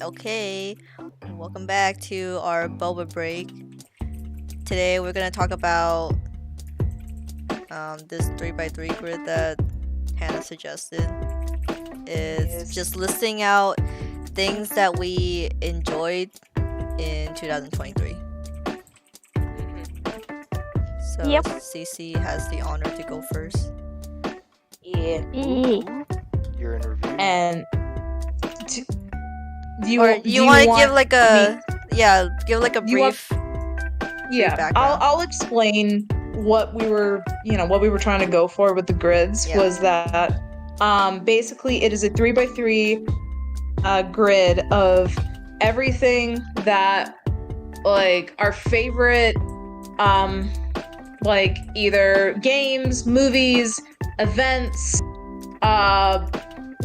Okay, welcome back to our Boba break. Today we're gonna talk about this 3x3 grid that Hannah suggested. It's Yes. just listing out things that we enjoyed in 2023. So Yep. Cece has the honor to go first. Yeah. You're in review. And do you Or do you want to give like me? give like a You want? brief Yeah. background. I'll explain what we were trying to go for with the grids. Yeah. Was that basically it is a 3x3 grid of everything that like our favorite like either games, movies, events,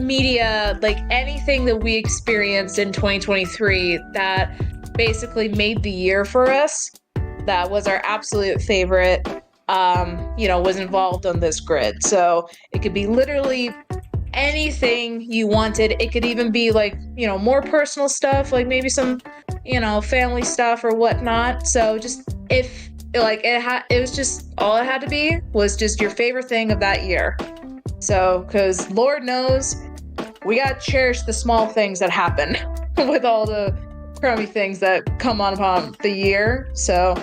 media, like anything that we experienced in 2023 that basically made the year for us, that was our absolute favorite, was involved on this grid. So it could be literally anything you wanted. It could even be like, more personal stuff, like maybe some, family stuff or whatnot. So just if like it was just all it had to be was just your favorite thing of that year. So, because Lord knows we got to cherish the small things that happen with all the crummy things that come on upon the year. So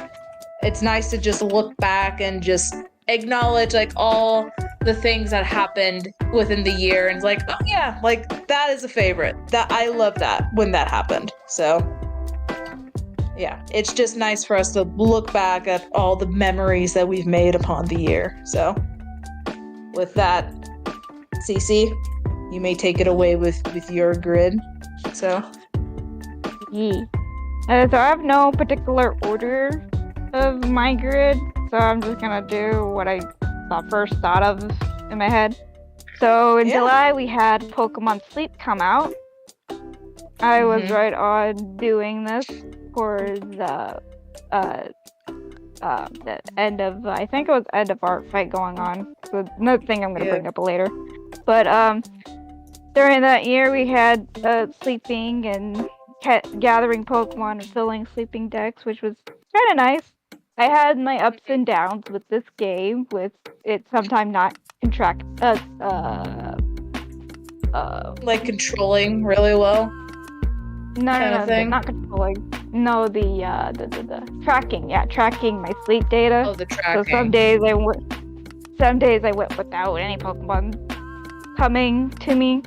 it's nice to just look back and just acknowledge like all the things that happened within the year and like, oh yeah, like that is a favorite. That I love that when that happened. So yeah, it's just nice for us to look back at all the memories that we've made upon the year. So with that, Cece, you may take it away with your grid. So So I have no particular order of my grid, so I'm just gonna do what I first thought of in my head. So in July we had Pokemon Sleep come out. I was right on doing this for the end of, I think it was end of our fight going on. So another thing I'm gonna bring up later. But during that year we had sleeping and gathering Pokemon and filling sleeping decks, which was kind of nice. I had my ups and downs with this game, with it sometimes not like controlling really well. No, not controlling. No, the tracking. Yeah, tracking my sleep data. Oh, the tracking. So some days I went without any Pokemon coming to me.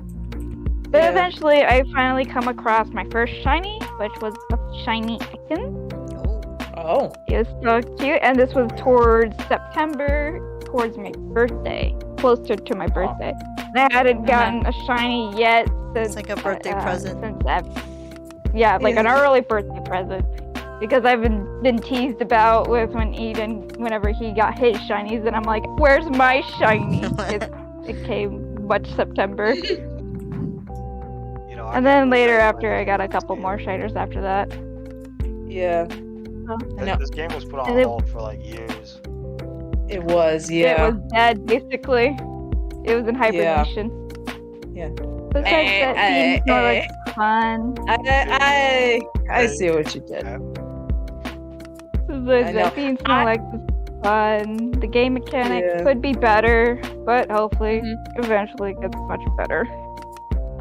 But eventually, I finally come across my first shiny, which was a shiny Icon. Oh. It was so cute, and this was towards September, towards my birthday, closer to my birthday. And I hadn't gotten a shiny yet since. It's like a birthday present. Like an early birthday present, because I've been teased about with when Eden, whenever he got his shinies, and I'm like, where's my shiny? It came much September. And then later after, I got a couple more shiners after that. Yeah. This game was put on hold for like years. It was, yeah. It was dead, basically. It was in hibernation. Yeah. Besides that, seems more like fun. I see what you did. That seems more like fun. The game mechanic could be better, but hopefully, eventually it gets much better.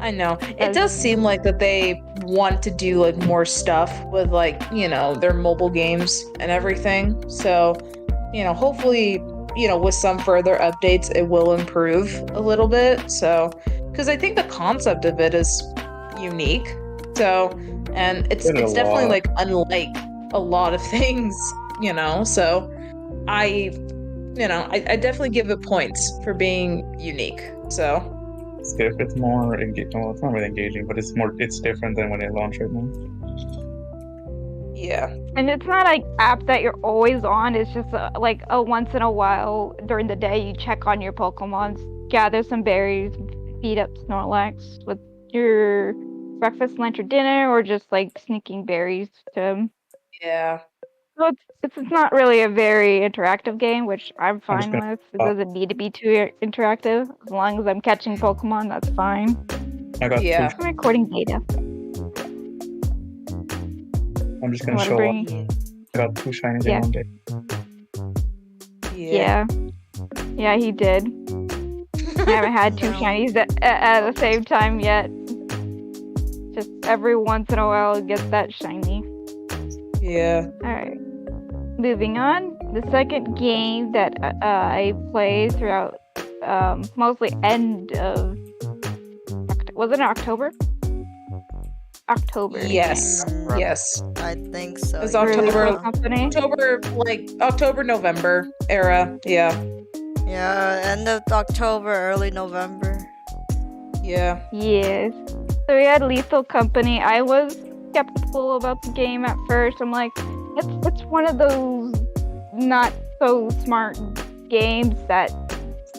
I know. It does seem like that they want to do like more stuff with like, their mobile games and everything. So, hopefully, with some further updates, it will improve a little bit. So, because I think the concept of it is unique. So, and it's definitely like unlike a lot of things, So, I definitely give it points for being unique. So. It's more engaging. Well, it's not really engaging, but it's different than when it launched right now. Yeah. And it's not like app that you're always on. It's just like a once in a while during the day you check on your Pokemons, gather some berries, feed up Snorlax with your breakfast, lunch, or dinner, or just like sneaking berries to him. Yeah. So it's not really a very interactive game, which I'm fine with. It doesn't need to be too interactive. As long as I'm catching Pokemon, that's fine. I got I'm recording data. I'm just gonna What show up. bring- I got 2 shinies Yeah. in one day. Yeah, he did. I haven't had 2 No. shinies at the same time yet. Just every once in a while it gets that shiny. Yeah. Alright. Moving on. The second game that I played throughout mostly end of was it in October? October. I think. Yes. Yes. I think so. It's yeah. October. Company. October, November era. Yeah. Yeah, end of October, early November. Yeah. Yes. So we had Lethal Company. I was skeptical about the game at first. I'm like, it's one of those not so smart games that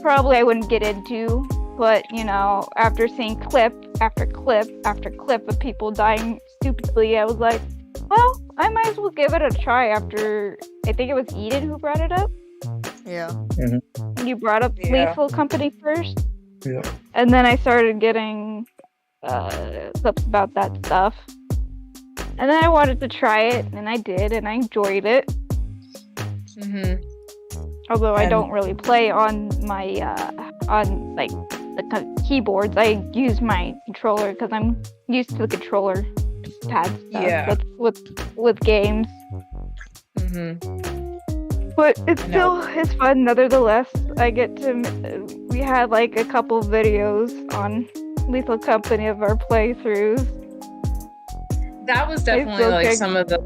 probably I wouldn't get into. But, you know, after seeing clip after clip after clip of people dying stupidly, I was like, well, I might as well give it a try after, I think it was Eden who brought it up. Yeah. You brought up Yeah. Lethal Company first. Yeah. And then I started getting clips about that stuff. And then I wanted to try it, and I did, and I enjoyed it. Mm-hmm. Although I And- don't really play on my on like the keyboards. I use my controller because I'm used to the controller pad stuff Yeah. with games. Mm-hmm. But it's I know. it's fun nevertheless. I get to we had like a couple videos on Lethal Company of our playthroughs. That was definitely still like get- some of the.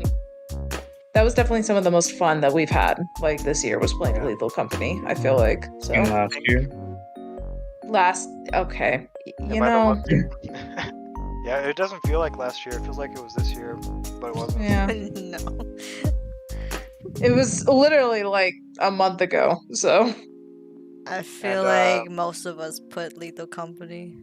That was definitely some of the most fun that we've had. Like this year was playing Yeah. Lethal Company. I feel like so. And last year. Okay, Yeah, you by the know. month- yeah, it doesn't feel like last year. It feels like it was this year, but it wasn't. Yeah, No. it was literally like a month ago. So I feel And, like most of us put Lethal Company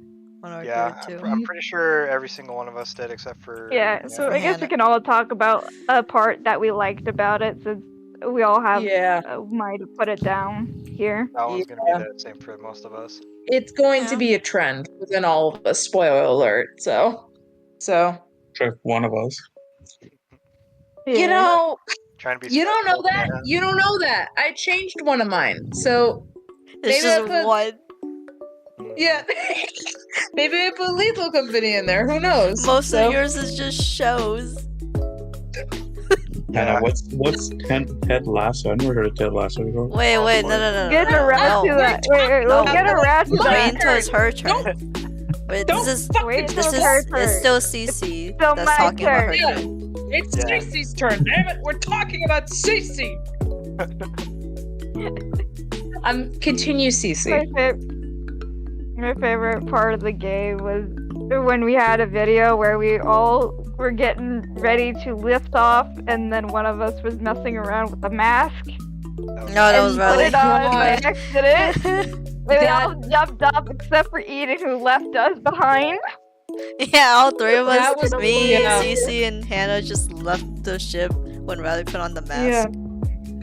on our Yeah, grid too. I'm pretty sure every single one of us did, except for Yeah, so For I guess we Hannah. can all talk about a part that we liked about it, since we all have yeah, might have put it down here. that one's gonna Yeah. be the same for most of us. it's going to Yeah. be a trend within all of us. Spoiler alert. So Except one of us. you Yeah. know, Trying to be. you don't know special, that. yeah. You don't know that. I changed one of mine. So It's maybe I just put- one. yeah, maybe I put Lethal Company in there. Who knows? Most So- of yours is just shows. Hannah, what's Ted Lasso? I never heard of Ted Lasso before. Wait, Oh, no, boy. no, no, no. Get no, around no. to that. Wait, we'll talking get about around to my that. Wait until it's her turn. Wait, Don't this is fucking Wait talk till this it's is her it's turn. still Cece still that's my talking about her turn. grid. It's Yeah. Cece's turn, damn it! We're talking about Cece. Continue, Cece. My favorite part of the game was when we had a video where we all were getting ready to lift off, and then one of us was messing around with the mask. No, that and was put Riley. it on by God. accident. We all jumped up except for Eden, who left us behind. Yeah, all three of us, That was- me, yeah. Cece, and Hannah just left the ship when Riley put on the mask.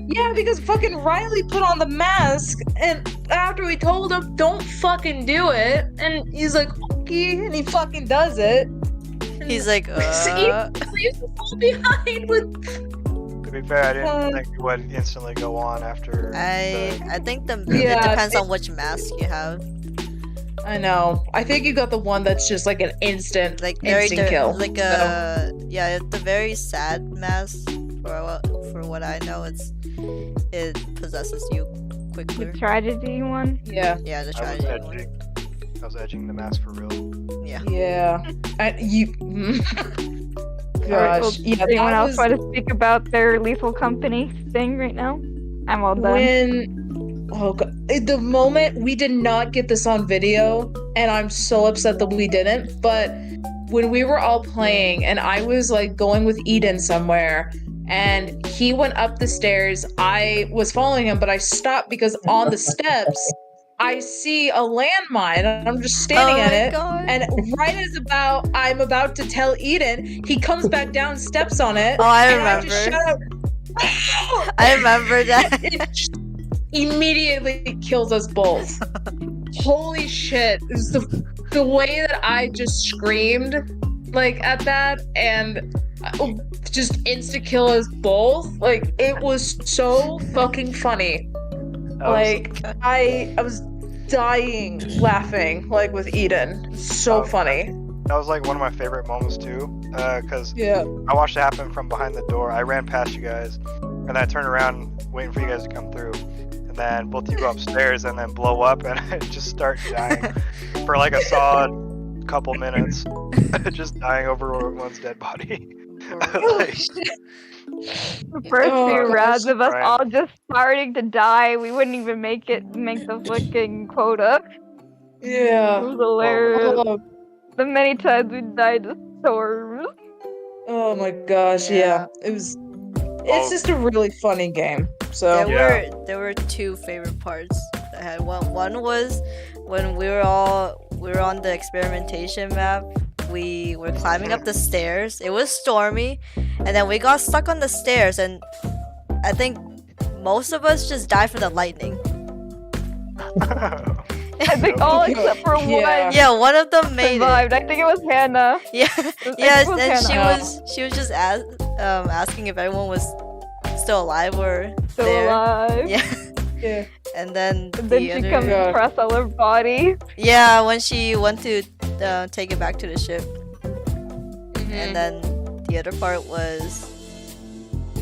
Yeah, because fucking Riley put on the mask, and after we told him, don't fucking do it, and he's like, okay, and he fucking does it. And He's like, he leaves us all behind with. To be fair, I didn't think it would instantly go on after. I think it Yeah, depends on which mask you have. I know. I think you got the one that's just like an instant, Like instant kill. like so. yeah, it's a very sad mask. For what I know, it possesses you The quicker. tragedy one. Yeah. Yeah, the I was tragedy one. edging. I was edging the mask for real. Yeah. Yeah. You. Alright, well, Gosh. Yeah. does anyone that else was want to speak about their Lethal Company thing right now? I'm all done. when. Oh god. The moment we did not get this on video, and I'm so upset that we didn't, but when we were all playing and I was like going with Eden somewhere and he went up the stairs, I was following him, but I stopped because on the steps I see a landmine and I'm just standing Oh at my it. God. And right as I'm about to tell Eden, he comes back down, steps on it. Oh, I and I just remember. shout out, I remember that. it just immediately kills us both. Holy shit. It was the way that I just screamed like at that, and just insta kill us both. Like it was so fucking funny. Like I was dying laughing like with Eden. So funny. That was like one of my favorite moments too, because Yeah. I watched it happen from behind the door. I ran past you guys, and then I turned around waiting for you guys to come through, and then both of you go upstairs and then blow up, and I just start dying for like a solid couple minutes, just dying over one's dead body. Like, The first Oh, few gosh. rounds of us Right. all just starting to die. We wouldn't even make the fucking quota. It Yeah. was hilarious. Oh, The many times we died to storms. oh my gosh, yeah. It was. It's Oh. just a really funny game. So There were two favorite parts I had. One was when we were on the experimentation map. We were climbing up the stairs. It was stormy, and then we got stuck on the stairs, and I think most of us just died from the lightning. I think all except for Yeah. one Yeah, one of them made survived. I think it was Hannah. it. Yeah, It yes, was and Hannah. she was just asking if everyone was still alive or Still there. alive. Yeah, yeah. and then And then the she other, comes God. and press all her body. yeah, when she went to take it back to the ship. Mm-hmm. And then the other part was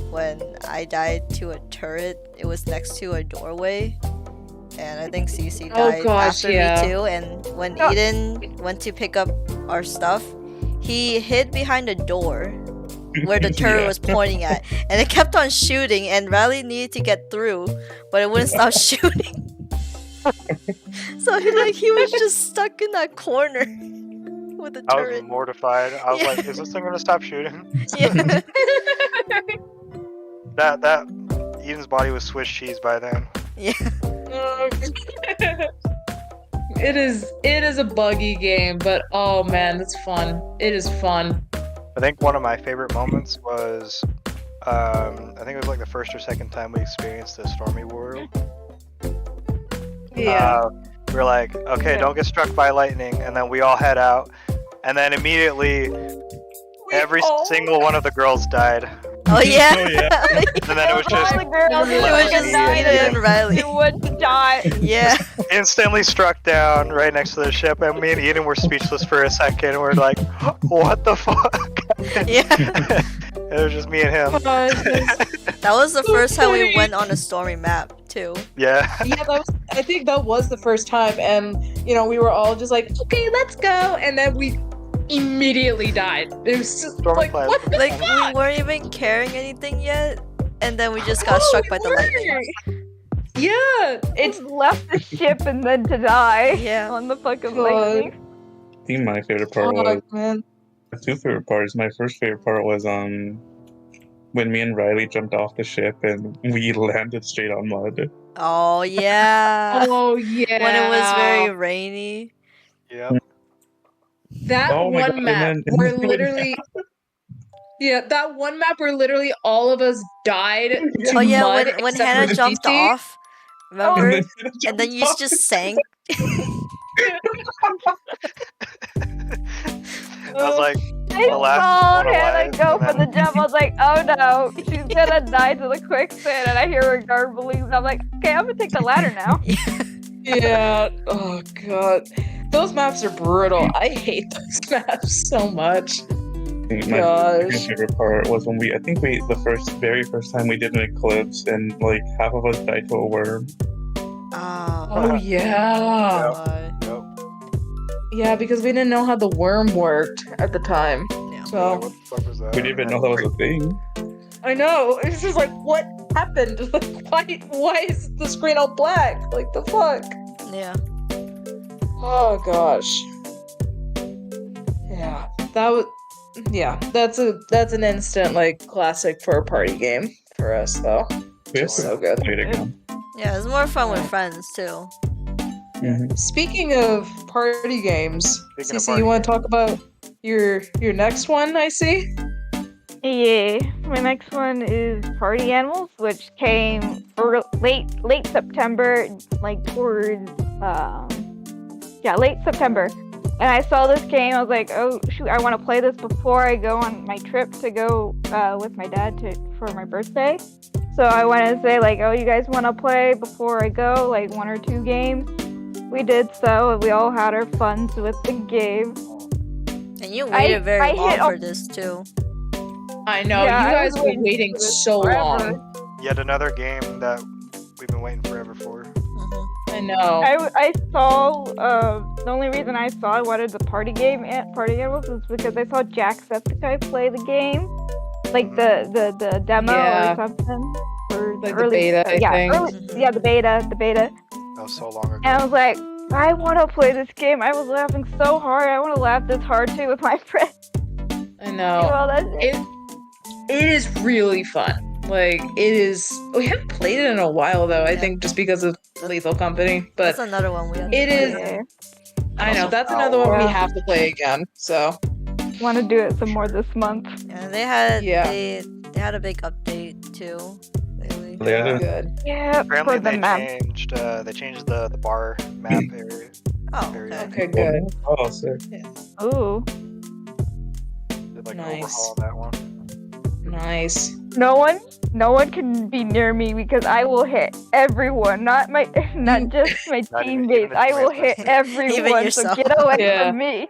when I died to a turret. It was next to a doorway. And I think Cece Oh, died gosh, after yeah. me too. And when Oh. Eden went to pick up our stuff, he hid behind a door where the turret Yeah. was pointing at. And it kept on shooting, and Riley needed to get through, but it wouldn't stop shooting. So he was just stuck in that corner with the I was turret. mortified. I was Yeah. like, "Is this thing gonna stop shooting?" Yeah. That Eden's body was Swiss cheese by then. Yeah. It is a buggy game, but oh man, it's fun. It is fun. I think one of my favorite moments was, I think it was like the first or second time we experienced the stormy world. Yeah. We were like, okay, Yeah. don't get struck by lightning, and then we all head out, and then immediately every single one of the girls died, Oh yeah. Oh, yeah. and then it was all just the girls It who was would just die. Eden and Riley. They would die. Yeah. instantly struck down right next to the ship, and me and Eden were speechless for a second. We're like, what the fuck? Yeah. It was just me and him. That was the first time we went on a stormy map too. Yeah. Yeah, I think that was the first time, and we were all just like, okay, let's go, and then we immediately died. It was just Storm like, cloud. what the Like fuck? we weren't even carrying anything yet, and then we just got struck by the lightning. Yeah, It's left the ship and then to die Yeah. on the fucking God. lightning. I think my favorite part was man. two favorite parts. My first favorite part was when me and Riley jumped off the ship and we landed straight on mud. Oh yeah. Oh yeah. When it was very rainy. Yep. that Oh my one God, map and then- where literally. Yeah, that one map where literally all of us died to Oh yeah, mud when except Hannah for jumped Cece. off. Remember? And And then you just sank. I was like, I The last saw one Hannah alive, go and for the then- jump. I was like, oh no, she's gonna die to the quicksand. And I hear her garbling. And I'm like, okay, I'm gonna take the ladder now. Yeah. Oh god. Those maps are brutal. I hate those maps so much. my Gosh. favorite part was when the very first time we did an eclipse and like half of us died to a worm. Oh. Oh yeah. God. yep. Yeah, because we didn't know how the worm worked at the time. Yeah. Like, So what the fuck was that? We didn't even know that was a thing. I know. It's just like, what happened? Like, why is the screen all black? Like the fuck? Yeah. Oh gosh. Yeah. That's an instant like classic for a party game for us though. We have Just to so good. play it again. Yeah, it's more fun with friends too. Mhm. Speaking of party games, Speaking of Cece, party you want to games. talk about your next one? I see. Yeah, my next one is Party Animals, which came for late September, like towards late September. and I saw this game. I was like, oh shoot, I want to play this before I go on my trip to go with my dad for my birthday. So I wanted to say like, oh, you guys want to play before I go, like 1 or 2 games? We did so, and we all had our funs with the game. And you waited very long for this too. I know, Yeah, you I guys was were waiting waiting for this so forever. long. Yet another game that we've been waiting forever for. I know. I saw, the only reason I saw I wanted the party animals was because I saw Jacksepticeye play the game. Like the demo Yeah. or something. Or Like early, the beta, I think. the beta. That was so long ago. And I was like, I want to play this game. I was laughing so hard. I want to laugh this hard too with my friends. I know. Well, that's it. It is really fun. Like, it is. We haven't played it in a while, though, I Yeah. think, just because of Lethal Company. But That's another one we have to it play. is. Yeah. I know, that's another one we Yeah. have to play again. So, Want to do it some more this month. Yeah, they had Yeah. they had a big update too. Lately. They had a- good. Yeah, Apparently for the map. they changed the bar map area. Oh, Very okay. Okay, good. Oh, sick. Ooh, Did like Nice. an overhaul on that one. Nice. no one can be near me because I will hit everyone. Not just my Not even teammates. the I will teammates. hit everyone. So yourself. get away Yeah. from me.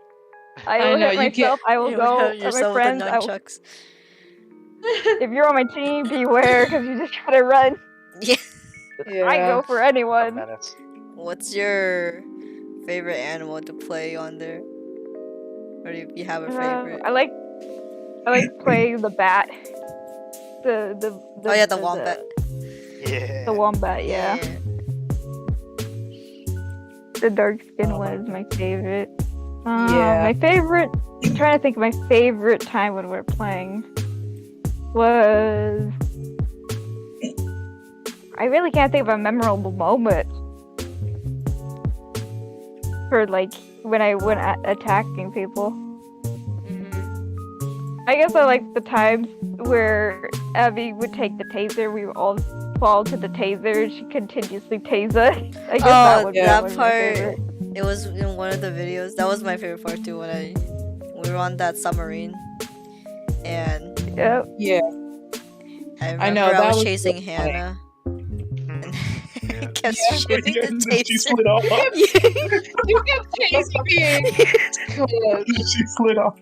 I I will know, hit you get- myself. I will You go hurt at my yourself with friends. the I will, nunchucks. if you're on my team, beware because you just gotta run. Yeah. Yeah. I go for anyone. Menace. What's your favorite animal to play on there? Or do you have a favorite? I like playing the bat. The Oh yeah, the wombat. Yeah. The wombat, yeah. The dark skin Oh, one is my favorite. Yeah. My favorite. I'm trying to think of my favorite time when we were playing. Was I really can't think of a memorable moment for like when I went attacking people. I guess I like the times where Abby would take the taser. We would all fall to the taser. She continuously tase us. I guess that would be that one of my part. favorite. It was in one of the videos. That was my favorite part too. When we were on that submarine, and Yep. Yeah. I remember I, know, that was was chasing so funny. Hannah. And Yeah. kept Yeah, shooting Yeah, the and then she taser. slid off. You kept chasing me. God. She slid off.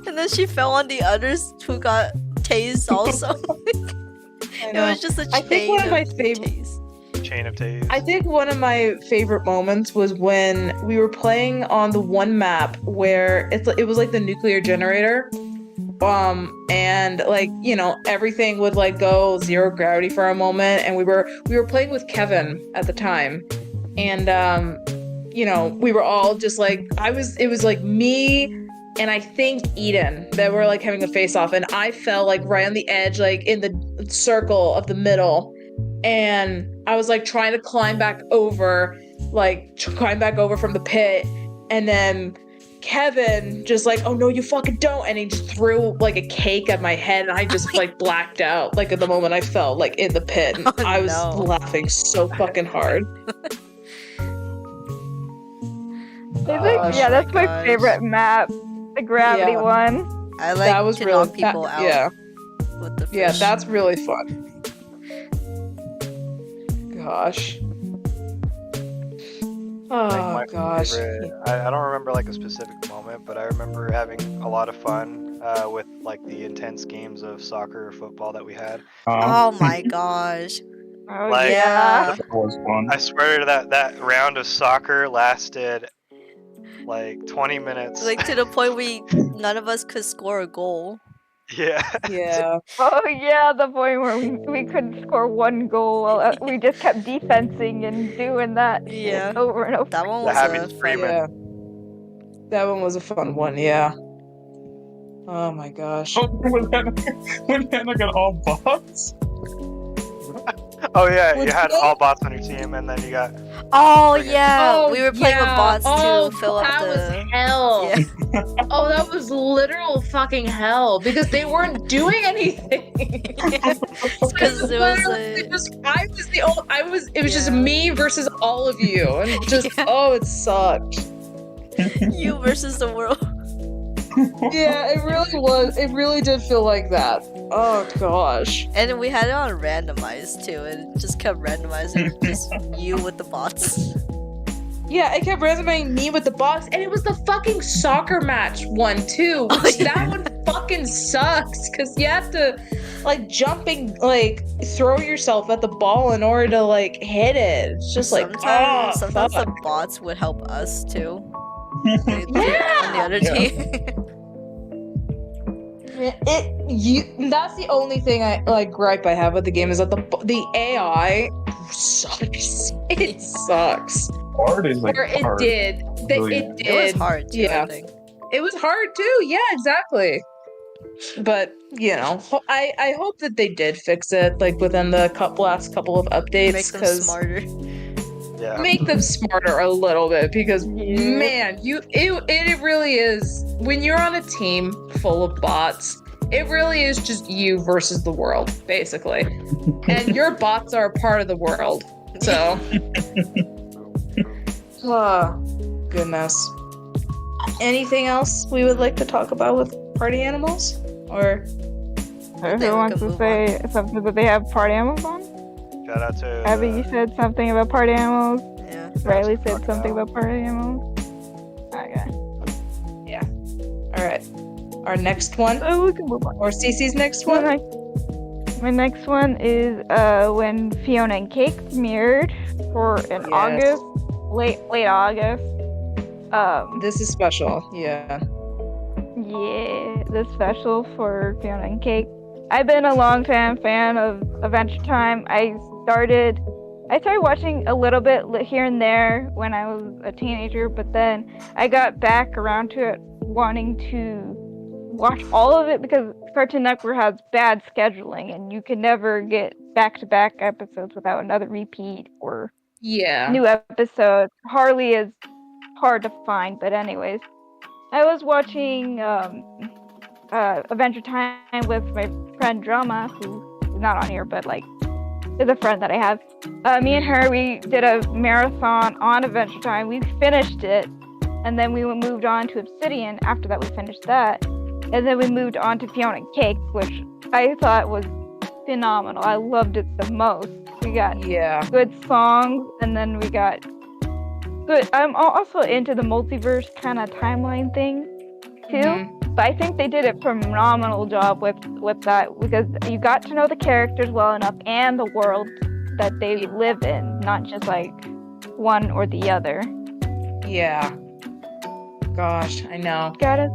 and then she fell on the others who got tased also. I It know. was just a chain I think one of my favorite- tase. Chain of Tase. I think one of my favorite moments was when we were playing on the one map where it was like the nuclear generator. And like, you know, everything would like go zero gravity for a moment, and we were playing with Kevin at the time. And you know, we were all just like it was like me and I think Eden that were like having a face off, and I fell like right on the edge, like in the circle of the middle. And I was like trying to climb back over from the pit, and then Kevin just like, oh no, you fucking don't, and he just threw like a cake at my head, and I just like blacked out like at the moment I fell like in the pit, and Oh, I was no. laughing so fucking hard. I think, Gosh. yeah, that's my Gosh. favorite map. The gravity Yeah. one. I like That was to really knock people out Yeah, with the fish. yeah, that's really fun. Gosh. Oh Like my gosh. favorite- I don't remember like a specific moment, but I remember having a lot of fun with like the intense games of soccer or football that we had. Oh my gosh. Oh Like- yeah. That was fun. I swear that round of soccer lasted like 20 minutes. Like to the point none of us could score a goal. Yeah. Yeah. Oh yeah, the point where we couldn't score one goal. We just kept defensing and doing that Yeah. over and over. That one The was Happy a Freeman. Yeah. That one was a fun one, yeah. Oh my gosh. when Hannah got all bots. Oh yeah, Which you had one? all bots on your team, and then you got Oh Friggin- yeah, we were playing with bots Oh, to fill up that the. was hell. Yeah. Oh, that was literal fucking hell because they weren't doing anything. Because it was Literally a. just it was just Yeah. me versus all of you, and just Yeah. oh, it sucked. You versus the world. Yeah, it really was. It really did feel like that. Oh gosh. And we had it on randomized too. And it just kept randomizing just you with the bots. Yeah, it kept resonating me with the box, and it was the fucking soccer match one too. Oh, Which yeah. That one fucking sucks because you have to like throw yourself at the ball in order to like hit it. It's just like Sometimes fuck. the bots would help us too. Yeah. On the other Yeah. team. That's the only thing I like gripe I have with the game is that the AI sucks. It sucks. Hard is like Or it hard. did. Really. It did. It was hard too, Yeah. I think. It was hard too. Yeah, exactly. But I hope that they did fix it like within the last couple of updates Make them because smarter. Yeah. make them smarter a little bit because Yeah. man, it really is when you're on a team full of bots. It really is just you versus the world, basically, and your bots are a part of the world. So, oh, goodness. Anything else we would like to talk about with party animals? Or Who we wants can to move say something that they have party animals on? Shout out to Abby, you said something about party animals. Yeah. Riley said Crocodile. something about party animals. Okay. all right, our next one, So we can move on. or Cece's next one. My next one is when Fiona and Cake premiered in Yes. August, late August. This is special. Yeah. Yeah, the special for Fiona and Cake. I've been a long-time fan of Adventure Time. I started watching a little bit here and there when I was a teenager, but then I got back around to it wanting to watch all of it because Cartoon Network has bad scheduling and you can never get back-to-back episodes without another repeat or Yeah. new episodes. Hardly is hard to find, but anyways. I was watching Adventure Time with my friend Drama, who is not on here, but like is a friend that I have. Me and her, we did a marathon on Adventure Time. We finished it, and then we moved on to Obsidian. After that, we finished that, and then we moved on to Fiona and Cake, which I thought was phenomenal. I loved it the most. We got Yeah. good songs, and then we got good. I'm also into the multiverse kind of timeline thing too. Mhm. But I think they did a phenomenal job with that because you got to know the characters well enough and the world that they live in, not just like one or the other. Yeah. Gosh, I know. Got it?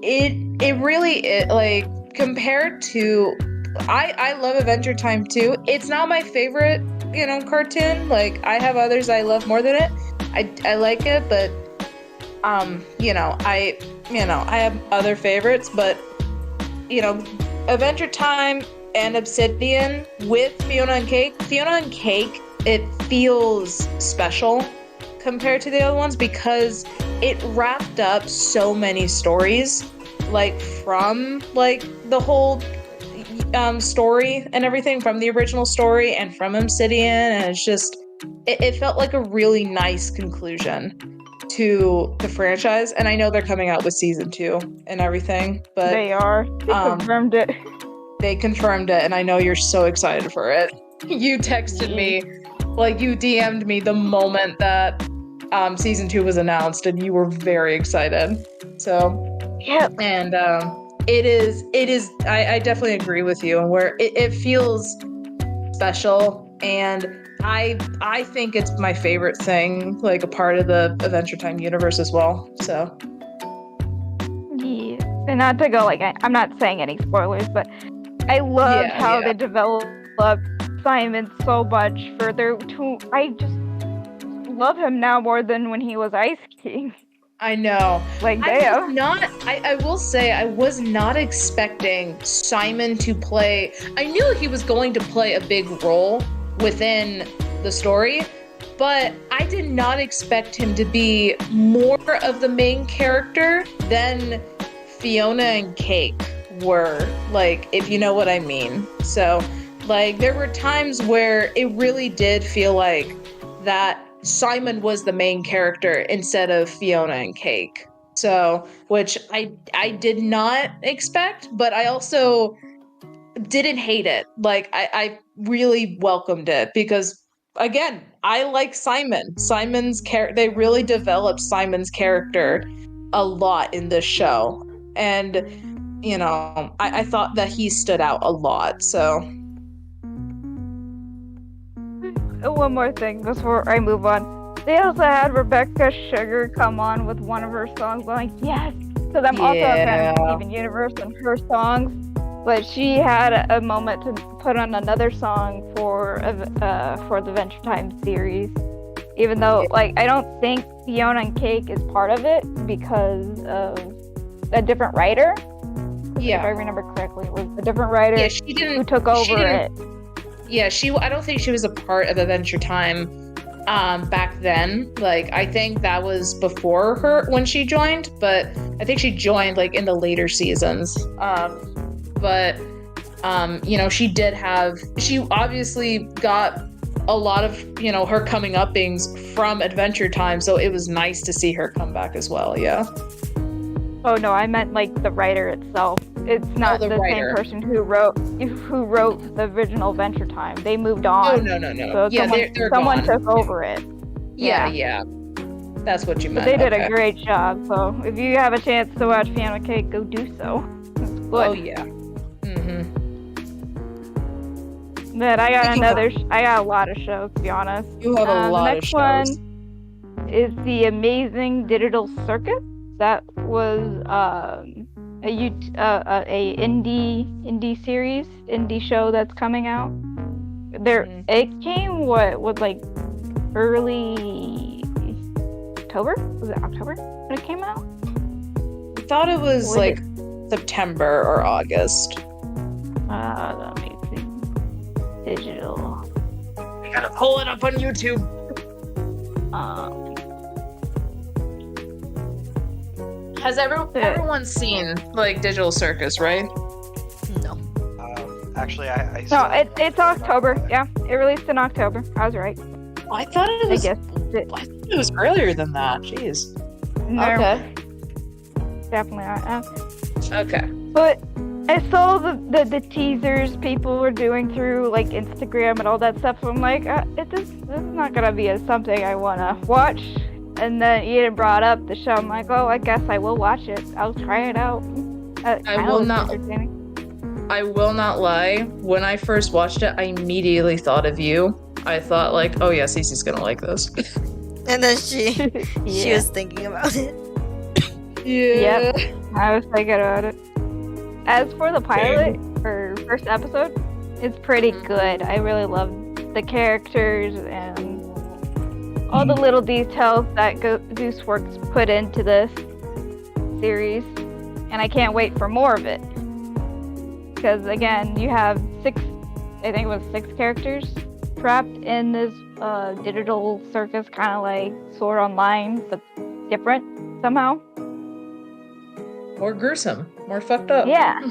It really like compared to I love Adventure Time too. It's not my favorite, cartoon. Like I have others I love more than it. I like it, but I have other favorites, but Adventure Time and Obsidian with Fiona and Cake. Fiona and Cake, it feels special compared to the other ones because it wrapped up so many stories, like from like the whole story and everything from the original story and from Obsidian, and it's just it felt like a really nice conclusion to the franchise. And I know they're coming out with season 2 and everything, but They are. They confirmed it. they confirmed it, and I know you're so excited for it. You texted me, like you DM'd me the moment that season 2 was announced, and you were very excited. So Yep. and it is I definitely agree with you, and where it feels special, and I think it's my favorite thing, like a part of the Adventure Time universe as well. So Yeah. And not to go I'm not saying any spoilers, but I loved how yeah. they developed Simon so much further. I just love him now more than when he was Ice King. I know. Like I damn. will say I was not expecting Simon to play. I knew he was going to play a big role within the story, but I did not expect him to be more of the main character than Fiona and Cake were, like, if you know what I mean. So, like, there were times where it really did feel like that Simon was the main character instead of Fiona and Cake. So, which I did not expect, but I also didn't hate it. Like I really welcomed it because again, I like Simon. They really developed Simon's character a lot in this show. And I thought that he stood out a lot. So One more thing before I move on. They also had Rebecca Sugar come on with one of her songs. I'm like, yes, because I'm also a fan of Steven Universe and her songs. But she had a moment to put on another song for the Venture Time series. Even though, like, I don't think Fiona and Cake is part of it because of a different writer. Yeah. If I remember correctly, it was a different writer who took over it. Yeah, I don't think she was a part of Adventure Time back then. Like, I think that was before her when she joined, but I think she joined like in the later seasons. But she obviously got a lot of her coming uppings from Adventure Time, so it was nice to see her come back as well. Yeah. Oh no, I meant like the writer itself. It's not the same person who wrote the original Adventure Time. They moved on. Oh no. So yeah, someone gone. took over it. Yeah. That's what you meant. But they did a great job. So if you have a chance to watch Fiona Cake, go do so. Oh yeah. Mm-hmm. But I got I got a lot of shows, to be honest. You have a lot of shows. The next one is The Amazing Digital Circus. That was a indie show that's coming out. It came with like early October? Was it October when it came out? I thought it was like September or August. Let me see. Digital. You gotta pull it up on YouTube. Has everyone seen like Digital Circus, right? No. Actually, I No, it's October. Yeah, it released in October. I was right. I thought it was. I guess I thought it was earlier than that. Jeez. No, Okay. definitely not. Okay. But I saw the teasers people were doing through like Instagram and all that stuff. So I'm like, this is not gonna be something I wanna watch. And then Ian brought up the show. I'm like, oh, I guess I will watch it. I'll try it out. I will not lie. When I first watched it, I immediately thought of you. I thought like, oh yeah, Cece's gonna like this. And then she was thinking about it. Yeah. Yep. I was thinking about it. As for the pilot or first episode, it's pretty good. I really love the characters and all the little details that Gooseworks put into this series, and I can't wait for more of it. Because again, you have six characters trapped in this digital circus, kind of like Sword Online, but different somehow. More gruesome, more fucked up. Yeah,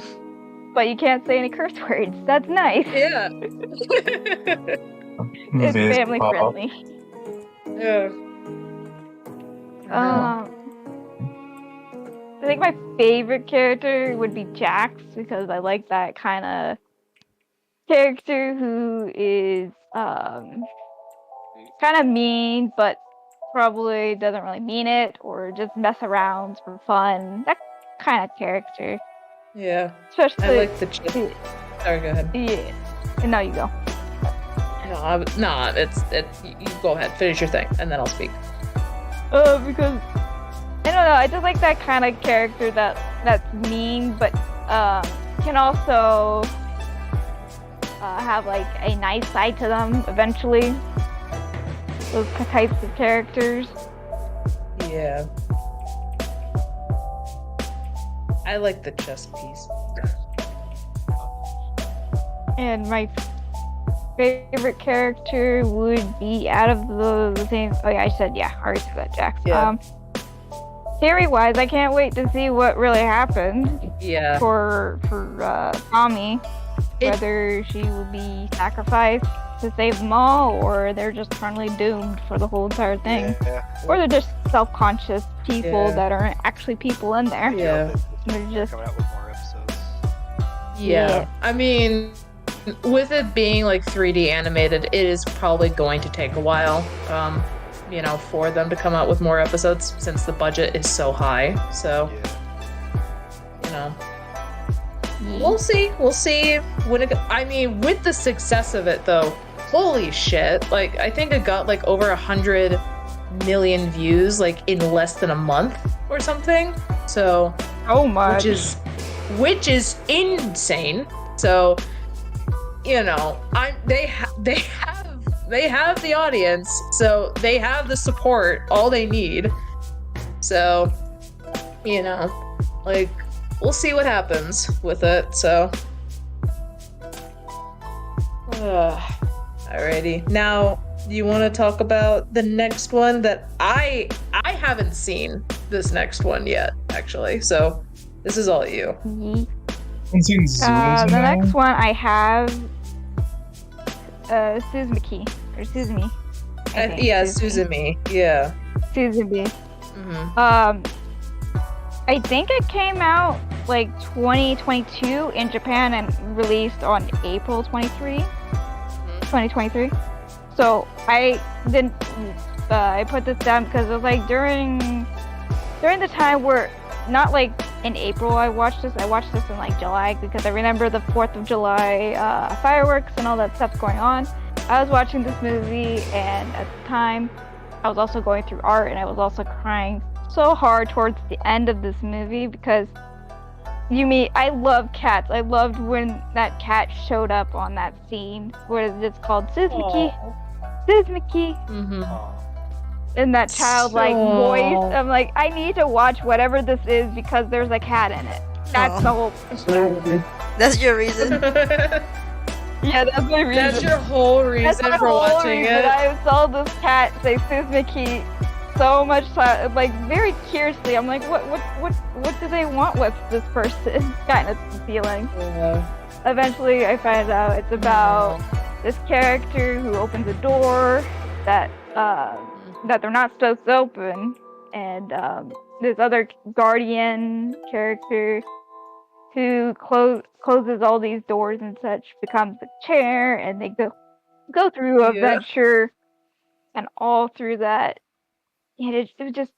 but you can't say any curse words. That's nice. Yeah. It's family friendly. Yeah. I think my favorite character would be Jax because I like that kind of character who is kind of mean, but probably doesn't really mean it or just mess around for fun. That kind of character. Yeah. Especially. I like the chick. Sorry, go ahead. Yeah. No, you go. No, you go ahead, finish your thing, and then I'll speak. Because I don't know, I just like that kind of character that's mean, but can also have like a nice side to them eventually. Those types of characters. Yeah. I like the chess piece. And my favorite character would be out of the same. Oh yeah, I already said that, Jax. Yeah. Theory wise, I can't wait to see what really happened. Yeah. For Tommy, whether she will be sacrificed to save them all, or they're just currently doomed for the whole entire thing, Yeah. or they're just self-conscious people Yeah. that aren't actually people in there. Yeah. They're just coming out with more episodes. Yeah. I mean, with it being like 3D animated, it is probably going to take a while, for them to come out with more episodes since the budget is so high. So, we'll see. We'll see when with the success of it though, holy shit. Like, I think it got like over 100 million views like in less than a month or something. So, so much. Which is insane. So, they have the audience, so they have the support, all they need. So, we'll see what happens with it. So, alrighty. Now, do you want to talk about the next one that I haven't seen this next one yet, actually. So, this is all you. The next one I have Suzumi or Suzumi. Suzumi. Yeah. Suzumi. Mm-hmm. I think it came out like 2022 in Japan and released on April 2023. So I didn't. I put this down because it was like during the time where, not like in April I watched this in like July, because I remember the 4th of July fireworks and all that stuff going on. I was watching this movie, and at the time I was also going through art, and I was also crying so hard towards the end of this movie because I love cats. I loved when that cat showed up on that scene where it's called Suzuki. Mm-hmm. In that childlike voice. I'm like, I need to watch whatever this is because there's a cat in it. That's the whole. That's your reason. Yeah, that's my reason. That's your whole reason for watching it. I saw this cat say Suzuki so much time, like very curiously. I'm like, what do they want with this person? Kind of feeling. Yeah. Eventually, I find out it's about this character who opens a door that they're not supposed to open, and this other guardian character who closes all these doors and such becomes a chair, and they go through an adventure, and all through that, and it was just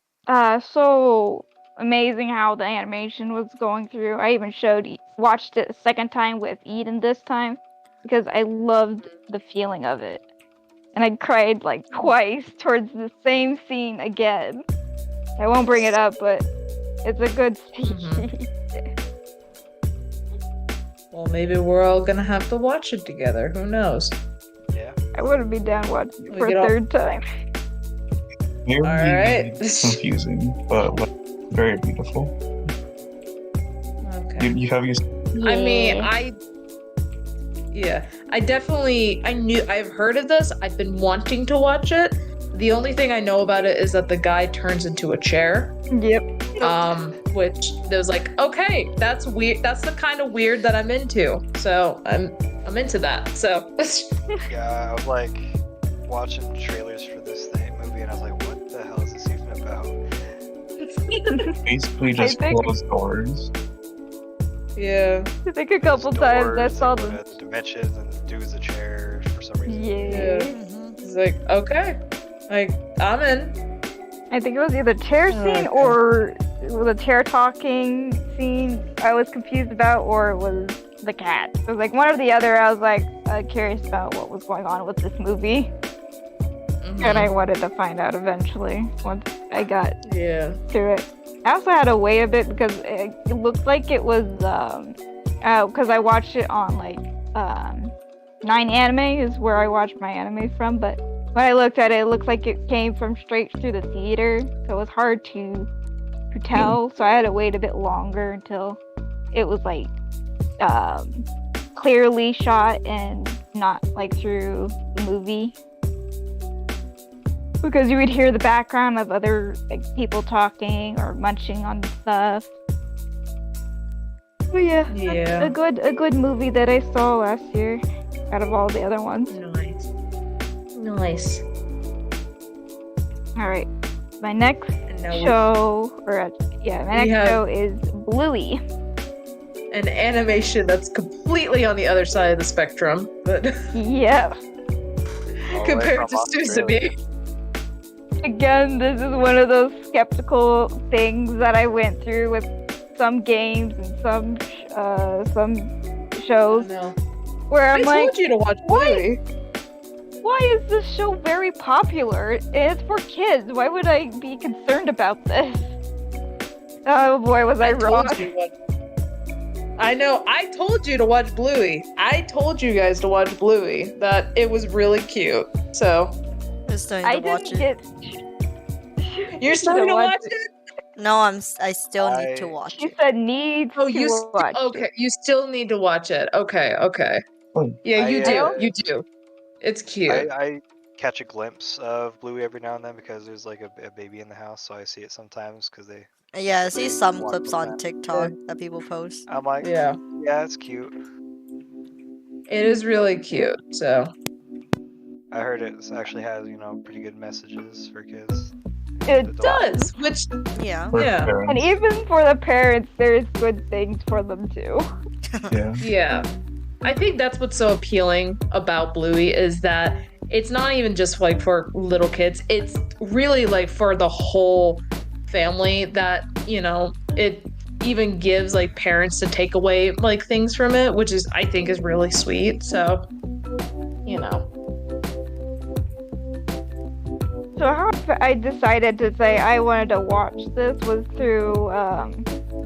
so amazing how the animation was going through. I even watched it a second time with Eden this time because I loved the feeling of it. And I cried like twice towards the same scene again. I won't bring it up, but it's a good scene. Mm-hmm. Well, maybe we're all gonna have to watch it together. Who knows? Yeah. I wouldn't be down watching it for a third time. Very Alright. confusing, but very beautiful. Okay. You have used. I mean, I've heard of this. I've been wanting to watch it. The only thing I know about it is that the guy turns into a chair. Yep. Which there was like, okay, that's weird. That's the kind of weird that I'm into. So I'm into that. So Yeah, I was like watching trailers for this movie, and I was like, what the hell is this even about? Basically just close doors. Yeah. I think a couple times I saw the them. dimensions, and the dude's a chair for some reason. Yeah. It's like, okay, like I'm in. I think it was either chair scene or the chair talking scene I was confused about, or it was the cat. It was like one or the other. I was like curious about what was going on with this movie. Mm-hmm. And I wanted to find out eventually once I got through it. I also had to wait a bit because it looked like it was because I watched it on like 9 Anime is where I watched my anime from, but when I looked at it, it looked like it came from straight through the theater, so it was hard to tell. So I had to wait a bit longer until it was like clearly shot and not like through the movie. Because you would hear the background of other like people talking or munching on stuff. But yeah, a good movie that I saw last year out of all the other ones. Nice. Nice. All right. My next And now show, or yeah, my We next have- show is Bluey. an animation that's completely on the other side of the spectrum, but Yep. All the way compared to from Australia. Suzume. Again, this is one of those skeptical things that I went through with some games and some shows No. where I I'm like, told you to watch why? Bluey. why is this show very popular? It's for kids. Why would I be concerned about this? Oh boy, was I wrong. Told you what. I know. I told you to watch Bluey. I told you guys to watch Bluey. That it was really cute. So I still need I to watch didn't it. get. you're starting to watch it. No, I still need to watch She it. said needs Oh, to you watch okay? it. You still need to watch it. Okay. Oh, Yeah, you I, do. uh, You do. It's cute. I catch a glimpse of Bluey every now and then because there's like a baby in the house, so I see it sometimes because they. Yeah, I see some Watch clips the on fan. TikTok that people post. I'm like, Yeah, yeah, it's cute. it is really cute. So I heard it actually has pretty good messages for kids. It Adults. does, which Yeah. for Yeah. parents. And even for the parents, there's good things for them too. Yeah. yeah, I think that's what's so appealing about Bluey is that it's not even just like for little kids. It's really like for the whole family that, it even gives like parents to take away like things from it, which is I think is really sweet. So, So how I decided to say I wanted to watch this was through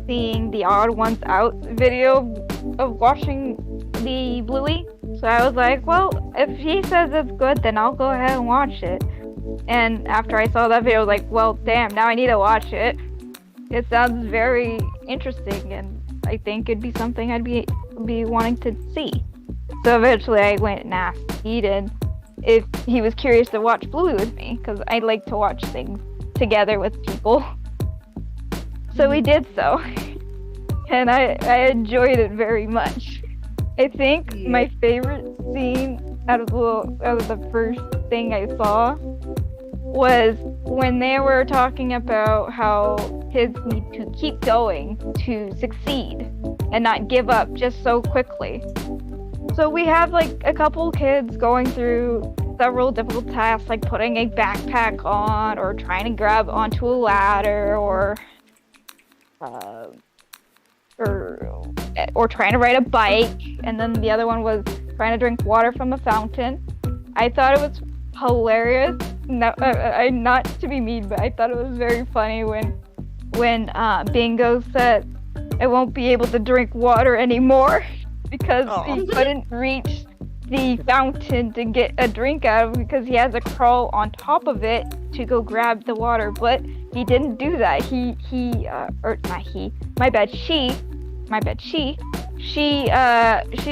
seeing the Odd Ones Out video of watching the Bluey. So I was like, well, if he says it's good, then I'll go ahead and watch it. And after I saw that video, I was like, well, damn, now I need to watch it. It sounds very interesting, and I think it'd be something I'd be wanting to see. So eventually I went and asked Eden if he was curious to watch Bluey with me, because I like to watch things together with people. So we did so, and I enjoyed it very much. I think my favorite scene out of the first thing I saw was when they were talking about how kids need to keep going to succeed and not give up just so quickly. So we have like a couple kids going through several difficult tasks, like putting a backpack on or trying to grab onto a ladder or trying to ride a bike, and then the other one was trying to drink water from a fountain. I thought it was hilarious. No, not to be mean, but I thought it was very funny when Bingo said, "I won't be able to drink water anymore," because he couldn't reach the fountain to get a drink out of because he has to crawl on top of it to go grab the water. But he didn't do that. She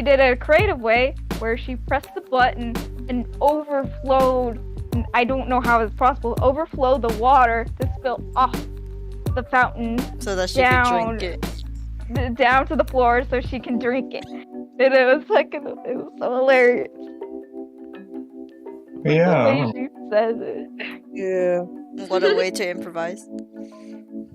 did it a creative way where she pressed the button and overflowed. I don't know how it's possible. Overflow the water to spill off the fountain So that she can drink it. down to the floor so she can drink it. And it was so hilarious. The Yeah. way she says it. yeah, What a way to improvise.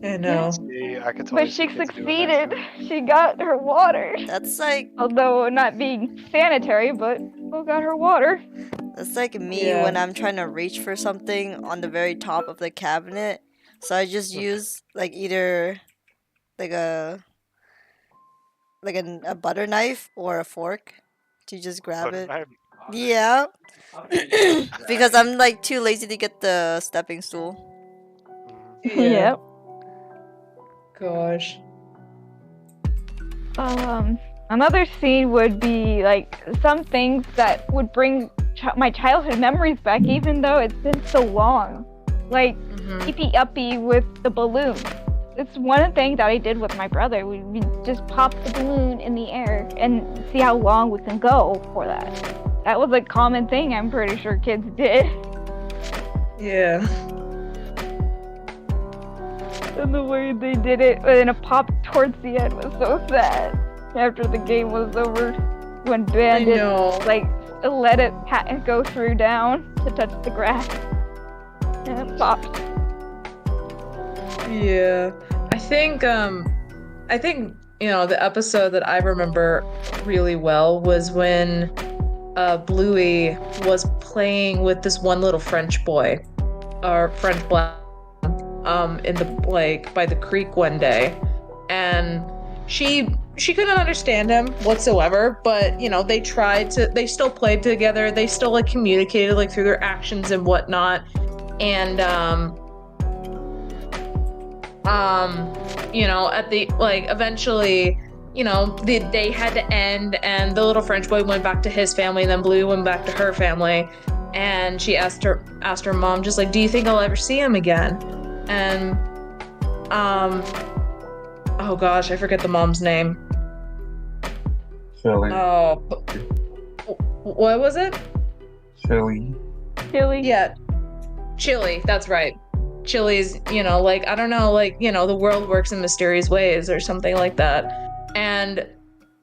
I know. See, I could totally But see she kids doing that, succeeded. too. She got her water. That's like Although not being sanitary, but still got her water. me Yeah. when I'm trying to reach for something on the very top of the cabinet. So I just use like either like a butter knife or a fork to just grab But it. I- Yeah. Because I'm like too lazy to get the stepping stool. Yeah. Yep. Gosh. Another scene would be like some things that would bring my childhood memories back, even though it's been so long. Like Eepy Uppy with the balloon. It's one thing that I did with my brother. We just pop the balloon in the air and see how long we can go for that. That was a common thing I'm pretty sure kids did. Yeah. And the way they did it, and it popped towards the end was so sad. After the game was over, when I Bandit know. like let it go through down to touch the grass, and it popped. Yeah, I think the episode that I remember really well was when Bluey was playing with this one little French boy, or French black, in the by the creek one day, and she couldn't understand him whatsoever, but they still played together, they still like communicated like through their actions and whatnot, and at the eventually, the day had to end, and the little French boy went back to his family, and then Bluey went back to her family, and she asked her mom, just like, do you think I'll ever see him again? And oh gosh, I forget the mom's name. Philly. Oh, what was it? Philly. Yeah, Chili, that's right. Chili's, I don't know, the world works in mysterious ways or something like that. And,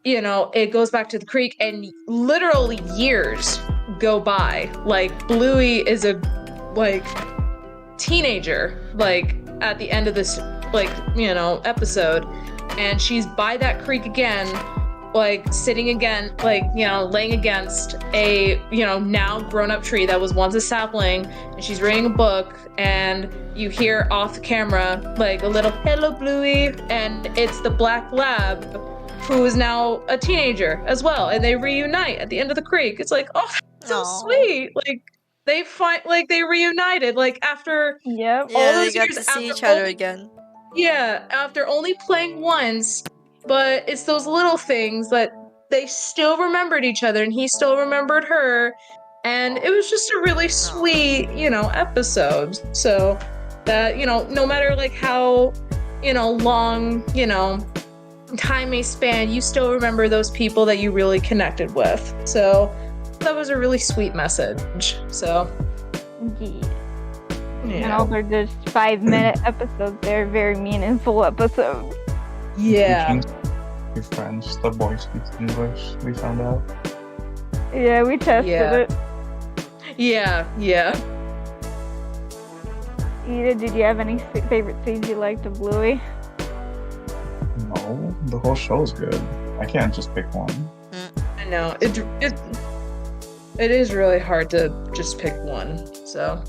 it goes back to the creek, and literally years go by. Like, Bluey is a, teenager, at the end of this, episode. And she's by that creek again, sitting again, laying against a, now grown-up tree that was once a sapling, and she's reading a book, and you hear off the camera, a little, hello, Bluey, and it's the black lab, who is now a teenager as well, and they reunite at the end of the creek. It's like, oh, so sweet. They reunited, after Yep. Yeah, all they those got years to see after each other again. Yeah, after only playing once, but it's those little things that they still remembered each other, and he still remembered her, and it was just a really sweet, episode. So that, no matter how, long, time may span, you still remember those people that you really connected with. So that was a really sweet message. So Yeah. yeah. And all they're just 5-minute episodes. They're very meaningful episodes. Yeah. Your friends, the boy speaks English, we found out. Yeah, we tested it. Yeah. Ida, did you have any favorite scenes you liked of Bluey? No, the whole show's good. I can't just pick one. I know. It is really hard to just pick one. So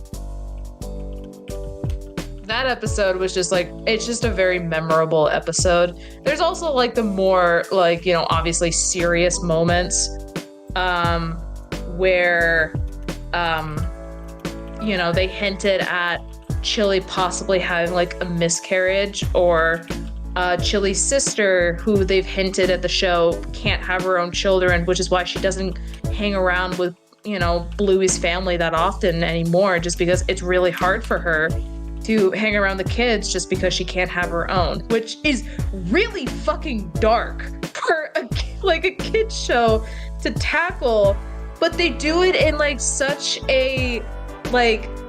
that episode was just it's just a very memorable episode. There's also the more obviously serious moments where they hinted at Chili possibly having a miscarriage, or Chili's sister, who they've hinted at the show can't have her own children, which is why she doesn't hang around with Bluey's family that often anymore, just because it's really hard for her to hang around the kids just because she can't have her own, which is really fucking dark for a kid's show to tackle, but they do it in such a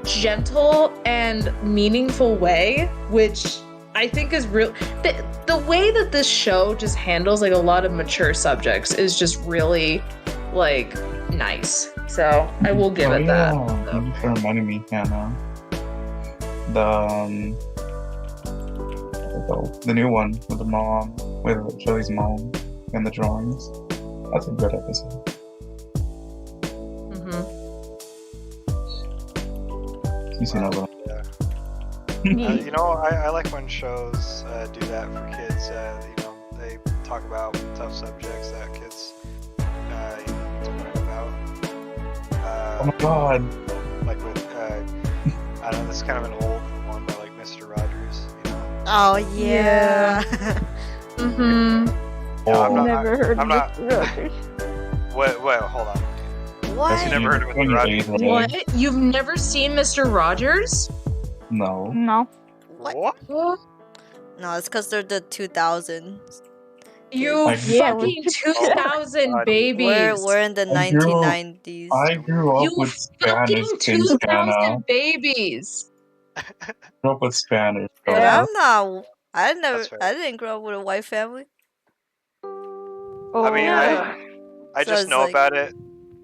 gentle and meaningful way, which I think is real. The way that this show just handles a lot of mature subjects is just really nice. So I will give it that. Thank you for reminding me, Hannah. The new one with the mom, with Chili's mom, and the drawings. That's a good episode. Cece knows what. I like when shows do that for kids. They talk about tough subjects that kids need to learn about. Oh my god! Like with, I don't know, this is kind of an old one, but Mr. Rogers, Oh yeah. No, I'm not. Never heard I'm of not. Mr. Rogers. Wait, hold on. What? You never heard of Mr. Rogers? What? You've never seen Mr. Rogers? No. No. What? No, it's because they're the 2000s. You Yeah, fucking we're- 2000 babies. We're in the 1990s. I grew up You with fucking Spanish things, Hannah. 2000 babies. I grew up with Spanish. But Yeah. I'm not. I That's fair. didn't grow up with a white family. Oh, I mean, Yeah. I So just it's know about it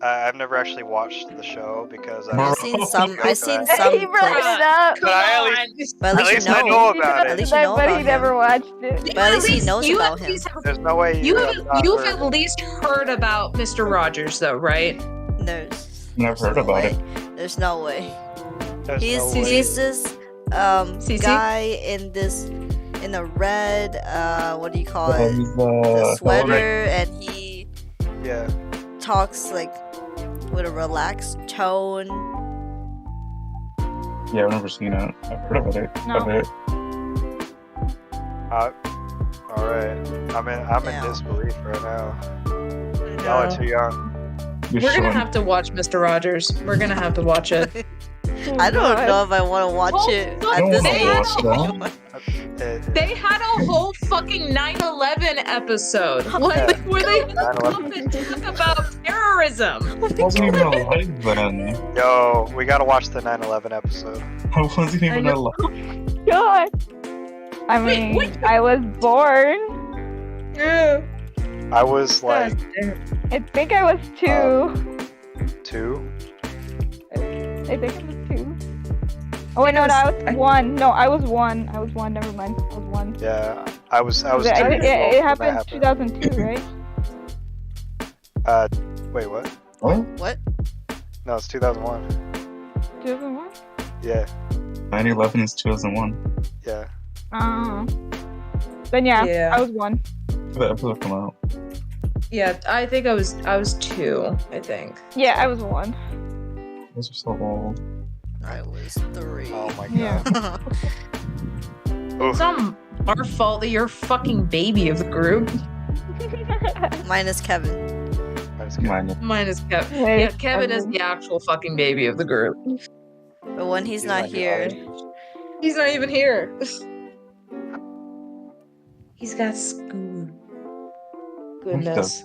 I've never actually watched the show because Bro. I've seen some. I've I've seen He some brought clips. it up. But I But at least, least you I know. know He about knows At it. least you that, know but about he never him. watched it. But at least he knows you about at him. least have- There's no way You have not you've heard. at least heard about Mr. Rogers, though, right? Never heard no about way. it. There's no way. There's He's no way. he's this Cece? guy in a red what do you call it? He's The sweater, right. and he Yeah. talks like with a relaxed tone. Yeah, I've never seen it. I've heard about it. No. Of it. All right. I'm Yeah. in disbelief right now. Y'all are too young. You're We're gonna showing- have to watch Mr. Rogers. We're gonna have to watch it. I don't know if I want to watch it I at don't this wanna watch age. They had a whole fucking 9/11 episode where they 9/11. talk about terrorism. I wasn't even alive then. Yo, we gotta watch the 9/11 episode. I wasn't even I alive. God. I mean, I was born. Yeah. I was like I think I was 2. 2. I think I was 2. Oh wait, no, I was 1. No, I was 1. I was 1. Never mind. I was 1. Yeah, I was 2 It, years old when it that happened 2002, right? Wait, what? What? What? No, it's 2001. 2001. Yeah, 9/11 is 2001. yeah. Then yeah, Yeah. I was 1. The episode come out. Yeah, I think I was 2, I think. Yeah, I was 1. Those are so old. I was 3. Oh my god. Yeah. It's not our fault that you're a fucking baby of the group. Minus Kevin. I was kidding. Mine. Mine is Kevin. Hey, Yeah, Kevin is the actual fucking baby of the group. But when he's not not here, He's not even here. He's got school. Goodness.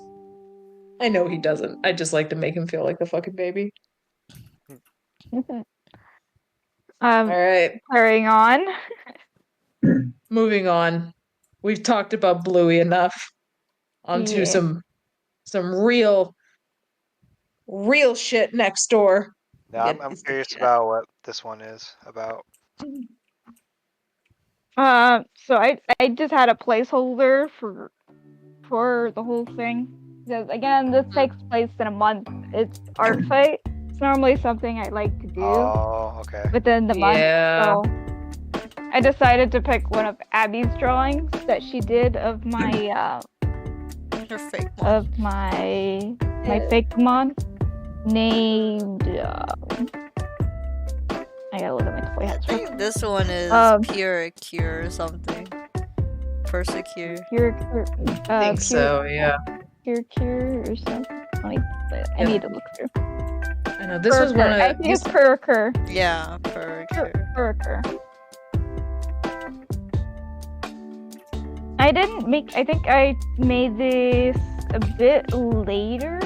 I know he doesn't. I just like to make him feel like the fucking baby. All right, Carrying on. moving on. We've talked about Bluey enough. Onto Yeah. some real shit next door. Now Yeah, I'm it's- curious yeah. about what this one is about. So I just had a placeholder for the whole thing because again, this takes place in a month. It's art fight. It's normally something I like to do Oh, okay. within the month. Yeah. So I decided to pick one of Abby's drawings that she did of my her fake one. of my fake mon named. I gotta look at my toy I hats. think this one is Pure Cure or something. Persecure. I think so, yeah. Cure or something. Let me. I Yeah. need to look through. I know this was one of I think it's Purcur. Yeah, Persecure. Purcur. I didn't make. I think I made this a bit later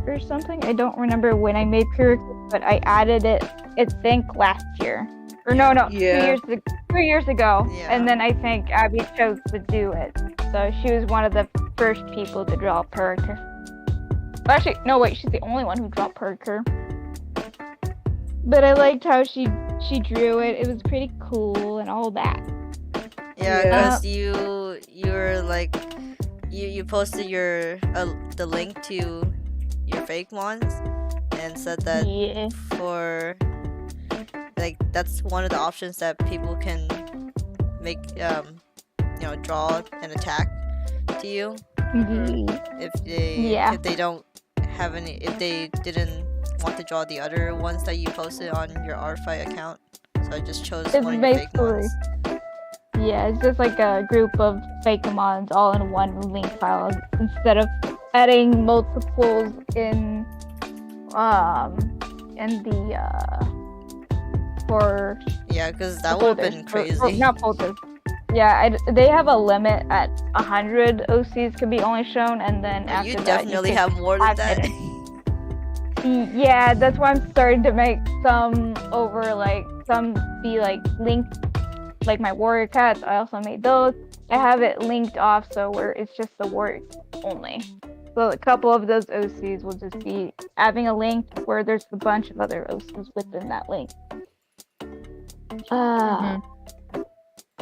or something. I don't remember when I made Purcur, but I added it. I think last year. Or no, Yeah. 2 years ago. Yeah. And then I think Abby chose to do it. So she was one of the first people to draw Purcur. Actually, no, wait, she's the only one who drew Purcur. But I liked how she drew it. It was pretty cool and all that. Yeah, Yeah. because you were like you posted your the link to your fake ones and said that Yeah. for like that's one of the options that people can make draw an attack to you if they don't have any, if they didn't want to draw the other ones that you posted on your R5 account. So I just chose It's one of your fake basically- ones. Yeah, it's just like a group of Fakemons all in one link file instead of adding multiples in the for Yeah, because that would have been folders. crazy. Not folders. Yeah, they have a limit at 100 OCs can be only shown, and then after You that, definitely can have more than have that. Yeah, that's why I'm starting to make some be like linked, like my warrior cats. I also made those. I have it linked off so where it's just the words only. So a couple of those OCs will just be having a link where there's a bunch of other OCs within that link.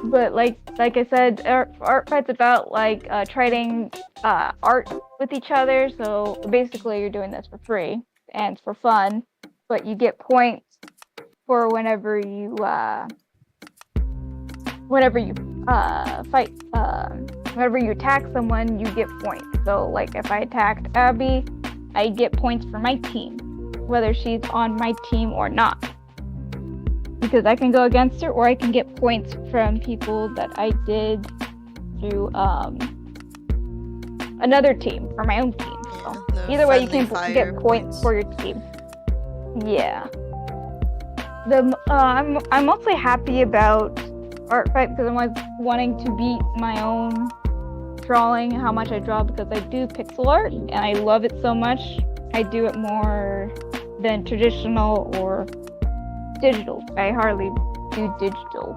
But like I said, art fight's about like trading art with each other. So basically, you're doing this for free and for fun, but you get points for whenever you fight. Whenever you attack someone, you get points. So like if I attacked Abby, I get points for my team, whether she's on my team or not. Because I can go against her, or I can get points from people that I did through another team, for my own team. So either way, you can get points for your team. Yeah. I'm mostly happy about art fight because I'm like wanting to beat my own drawing, how much I draw, because I do pixel art and I love it so much. I do it more than traditional or digital. I hardly do digital,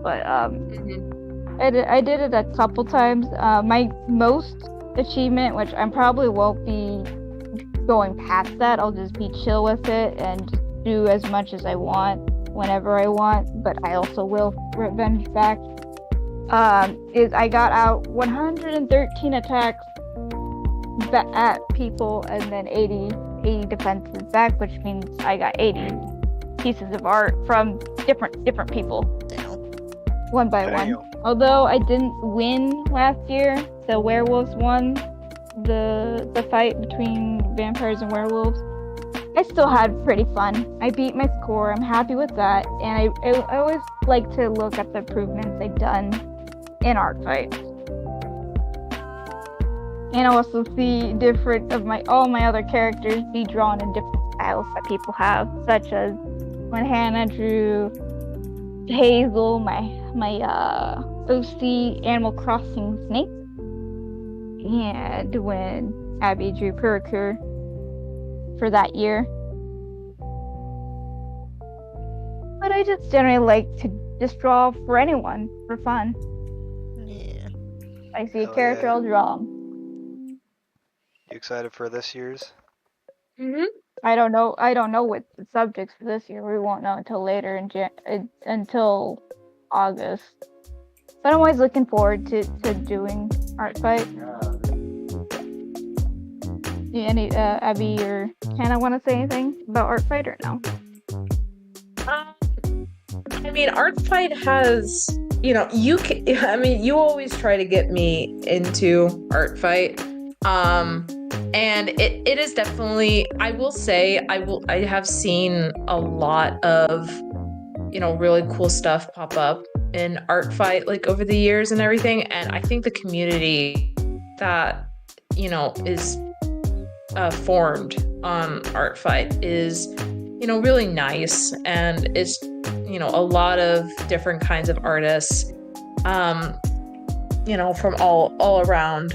but I did it a couple times. My most achievement, which I probably won't be going past that, I'll just be chill with it and just do as much as I want whenever I want, but I also will revenge back, is I got out 113 attacks at people and then 80 defenses back, which means I got 80 pieces of art from different people. One by one. Although I didn't win last year, the werewolves won the fight between vampires and werewolves. I still had pretty fun. I beat my score. I'm happy with that, and I always like to look at the improvements I've done in art fights, and also see different of all my other characters be drawn in different styles that people have, such as when Hannah drew Hazel, my OC Animal Crossing snake, and when Abby drew Puricure for that year. But I just generally like to just draw for anyone for fun. Yeah. I see a character, I'll draw 'em. You excited for this year's? I don't know what the subjects for this year. We won't know until later until August. But I'm always looking forward to doing art fight. Do any Abby or Hannah want to say anything about art fight or no? I mean, art fight has, you always try to get me into art fight. And it is definitely, I will say, I have seen a lot of, really cool stuff pop up in art fight, like over the years and everything. And I think the community that, is formed on art fight is, really nice. And it's, a lot of different kinds of artists, from all around,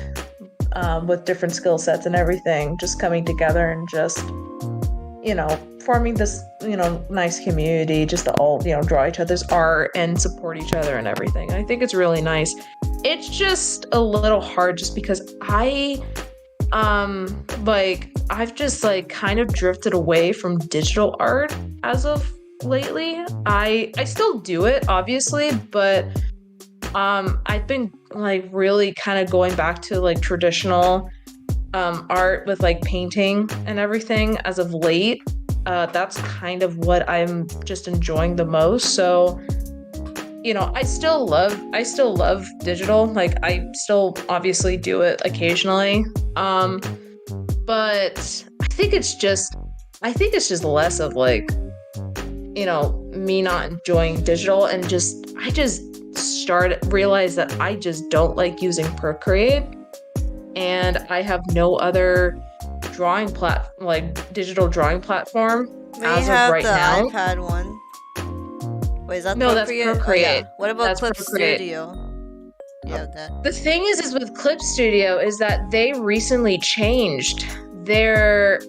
with different skill sets and everything, just coming together and just, forming this, nice community, just to all, draw each other's art and support each other and everything. And I think it's really nice. It's just a little hard just because I've just kind of drifted away from digital art as of lately. I still do it, obviously, but I've been really kind of going back to traditional art with painting and everything as of late. That's kind of what I'm just enjoying the most. So, I still love digital. I still obviously do it occasionally. But I think it's just less of me not enjoying digital, and I just realized that I just don't like using Procreate, and I have no other drawing digital drawing platform as of right now. We have the iPad one. Wait, is that no? Procreate? That's Procreate. Oh, yeah. What about That's Clip Procreate. Studio? You have that. The thing is with Clip Studio is that they recently changed their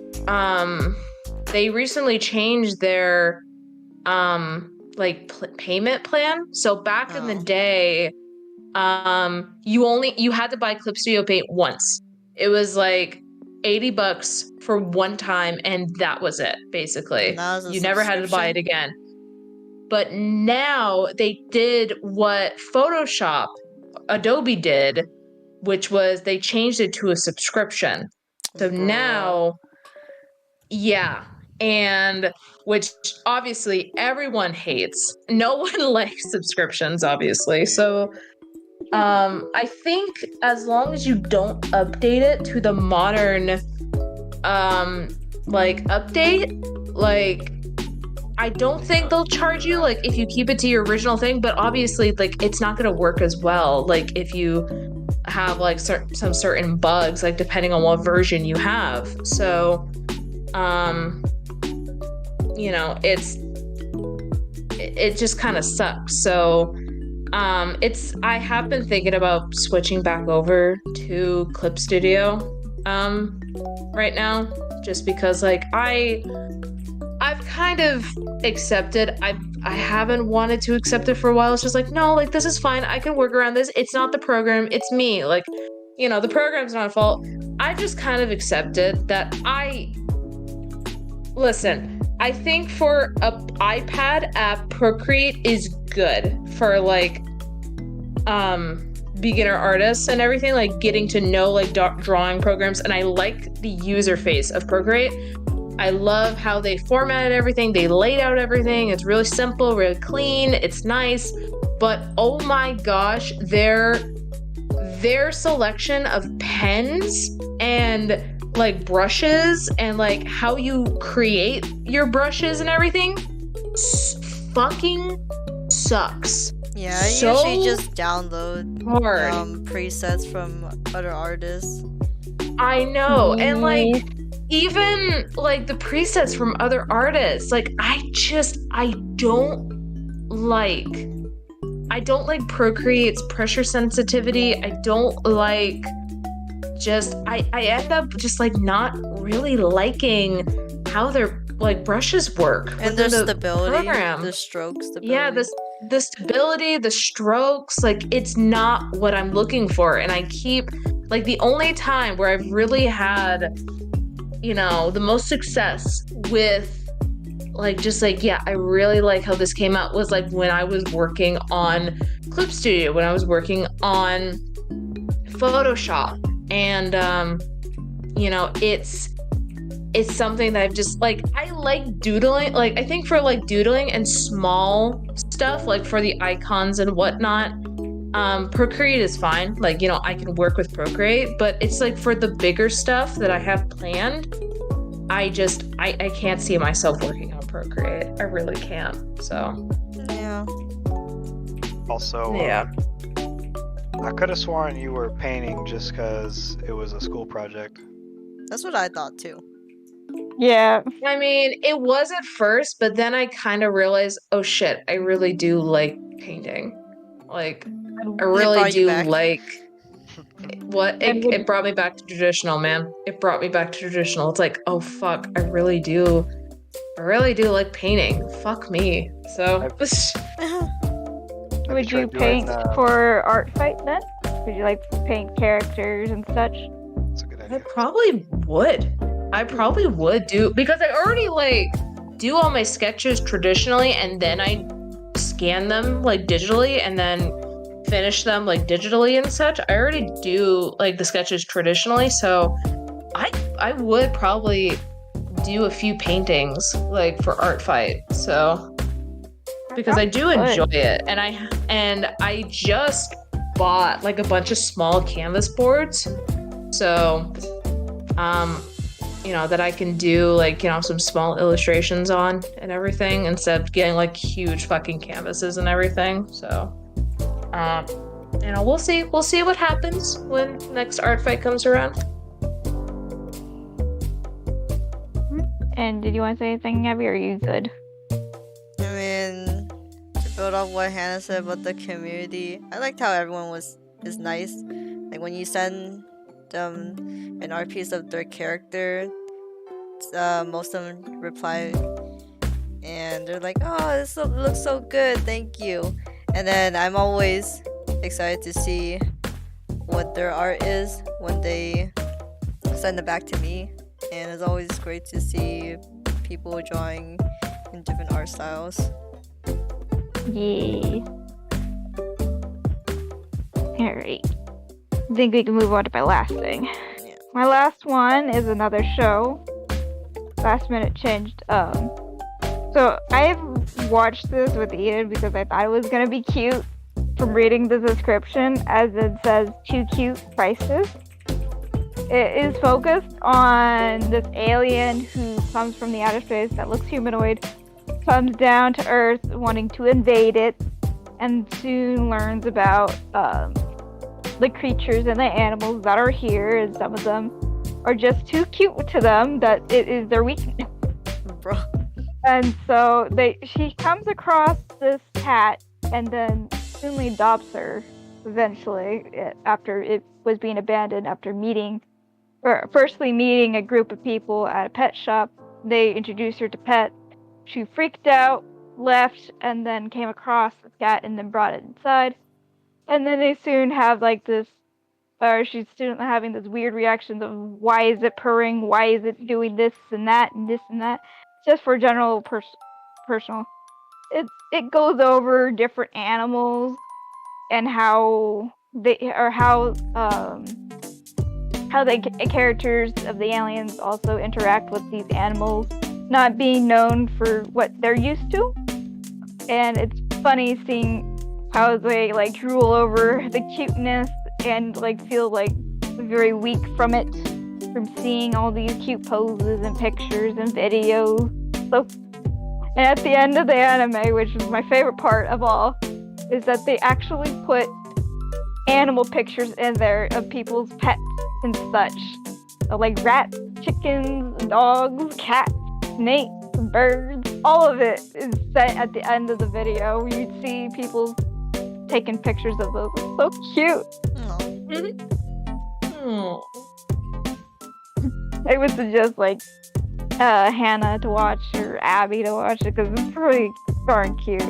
payment plan. So back in the day, you had to buy Clip Studio Paint once. It was $80 for one time, and that was it, basically. And now it's a You never had to buy it subscription? again. But now they did what Adobe did, which was they changed it to a subscription. So Bruh. now, yeah, and which obviously everyone hates. No one likes subscriptions, obviously. So I think as long as you don't update it to the modern like update, like I don't think they'll charge you like if you keep it to your original thing, but obviously like it's not going to work as well like if you have like some certain bugs, like depending on what version you have. So you know, it just kind of sucks. So I have been thinking about switching back over to Clip Studio right now, just because like I've kind of accepted. I haven't wanted to accept it for a while. It's just like, no, like this is fine. I can work around this. It's not the program, it's me. Like, you know, the program's not at fault. I just kind of accepted that listen, I think for a iPad app, Procreate is good for like beginner artists and everything, like getting to know like drawing programs, and I like the user face of Procreate. I love how they formatted everything, they laid out everything. It's really simple, really clean, it's nice. But oh my gosh, their selection of pens and like brushes and like how you create your brushes and everything fucking sucks. Yeah, I So usually just download hard. presets from other artists. I know, and like even like the presets from other artists, like I don't like Procreate's pressure sensitivity. I don't like I end up just like not really liking how their like brushes work And their within the stability, program. the stroke stability. Yeah, the stability, the strokes, like it's not what I'm looking for. And I keep like the only time where I've really had, you know, the most success with like just like, yeah, I really like how this came out was like when I was working on Clip Studio, when I was working on Photoshop. And you know, it's something that I've just like, I like doodling. Like I think for like doodling and small stuff, like for the icons and whatnot, Procreate is fine. Like, you know, I can work with Procreate, but it's like for the bigger stuff that I have planned, I can't see myself working on Procreate. I really can't. So Yeah. Also, yeah. I could have sworn you were painting just because it was a school project. That's what I thought too. Yeah. I mean, it was at first, but then I kind of realized, oh shit, I really do like painting. Like, I really brought you do back. like what And it brought me back to traditional, man. It brought me back to traditional. It's like, oh fuck, I really do like painting. Fuck me. So would you paint for art fight then? Would you like paint characters and such? That's a good I idea. probably would do, because I already like do all my sketches traditionally and then I scan them like digitally and then finish them like digitally and such. I already do like the sketches traditionally, so I would probably do a few paintings like for art fight. So because I do enjoy it, and I just bought like a bunch of small canvas boards, so you know, that I can do like, you know, some small illustrations on and everything instead of getting like huge fucking canvases and everything. So you know, we'll see what happens when next art fight comes around. And did you want to say anything, Abby, or are you good? I mean, to build off what Hannah said about the community, I liked how everyone is nice. Like when you send them an art piece of their character, most of them reply and they're like, "Oh, this looks so good, thank you." And then I'm always excited to see what their art is when they send it back to me, and it's always great to see people drawing in different art styles. Yeah. Alright. I think we can move on to my last thing. Yeah. My last one is another show. Last minute changed. So I've watched this with Ian because I thought it was gonna be cute from reading the description, as it says "too cute prices." It is focused on this alien who comes from the outer space that looks humanoid, comes down to Earth wanting to invade it, and soon learns about the creatures and the animals that are here, and some of them are just too cute to them that it is their weakness. Bro. And so she comes across this cat and then soon adopts her eventually after it was being abandoned after firstly meeting a group of people at a pet shop. They introduced her to pet. She freaked out, left, and then came across the cat and then brought it inside. And then they soon have she's soon having this weird reaction of why is it purring, why is it doing this and that and this and that, just for general personal. It goes over different animals and how the characters of the aliens also interact with these animals, not being known for what they're used to. And it's funny seeing how they like drool over the cuteness and like feel like very weak from it, from seeing all these cute poses and pictures and videos. So, and at the end of the anime, which is my favorite part of all, is that they actually put animal pictures in there of people's pets and such. So, like rats, chickens, dogs, cats, snakes, birds, all of it is set at the end of the video where you'd see people taking pictures of those. It's so cute. I would suggest like Hannah to watch or Abby to watch it because it's pretty darn cute.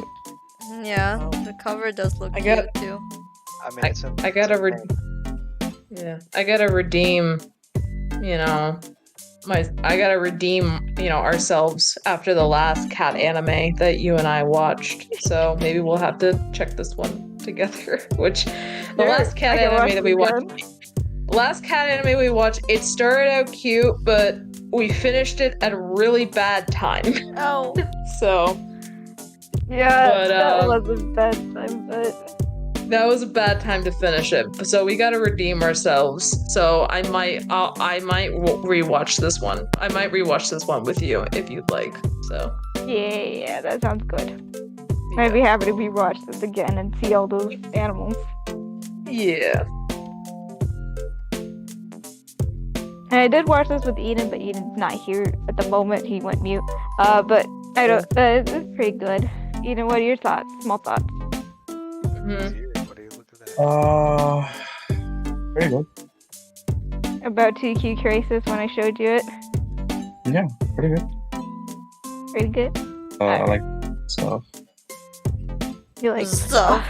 Yeah, the cover does look cute too. I mean, I gotta redeem, ourselves after the last cat anime that you and I watched. So maybe we'll have to check this one together. Which the last cat anime that we watched, it started out cute, but we finished it at a really bad time. Oh. So yeah, that was a bad time, but that was a bad time to finish it. So we gotta redeem ourselves. So I might rewatch this one. I might rewatch this one with you if you'd like. So yeah, that sounds good. I'd be happy to rewatch this again and see all those animals. Yeah. And I did watch this with Eden, but Eden's not here at the moment. He went mute. But I don't. It's pretty good. Eden, what are your thoughts? Small thoughts. What do you look at that? Very good. About 2Q Crisis when I showed you it. Yeah, pretty good. Pretty good. I like stuff. You like stuff.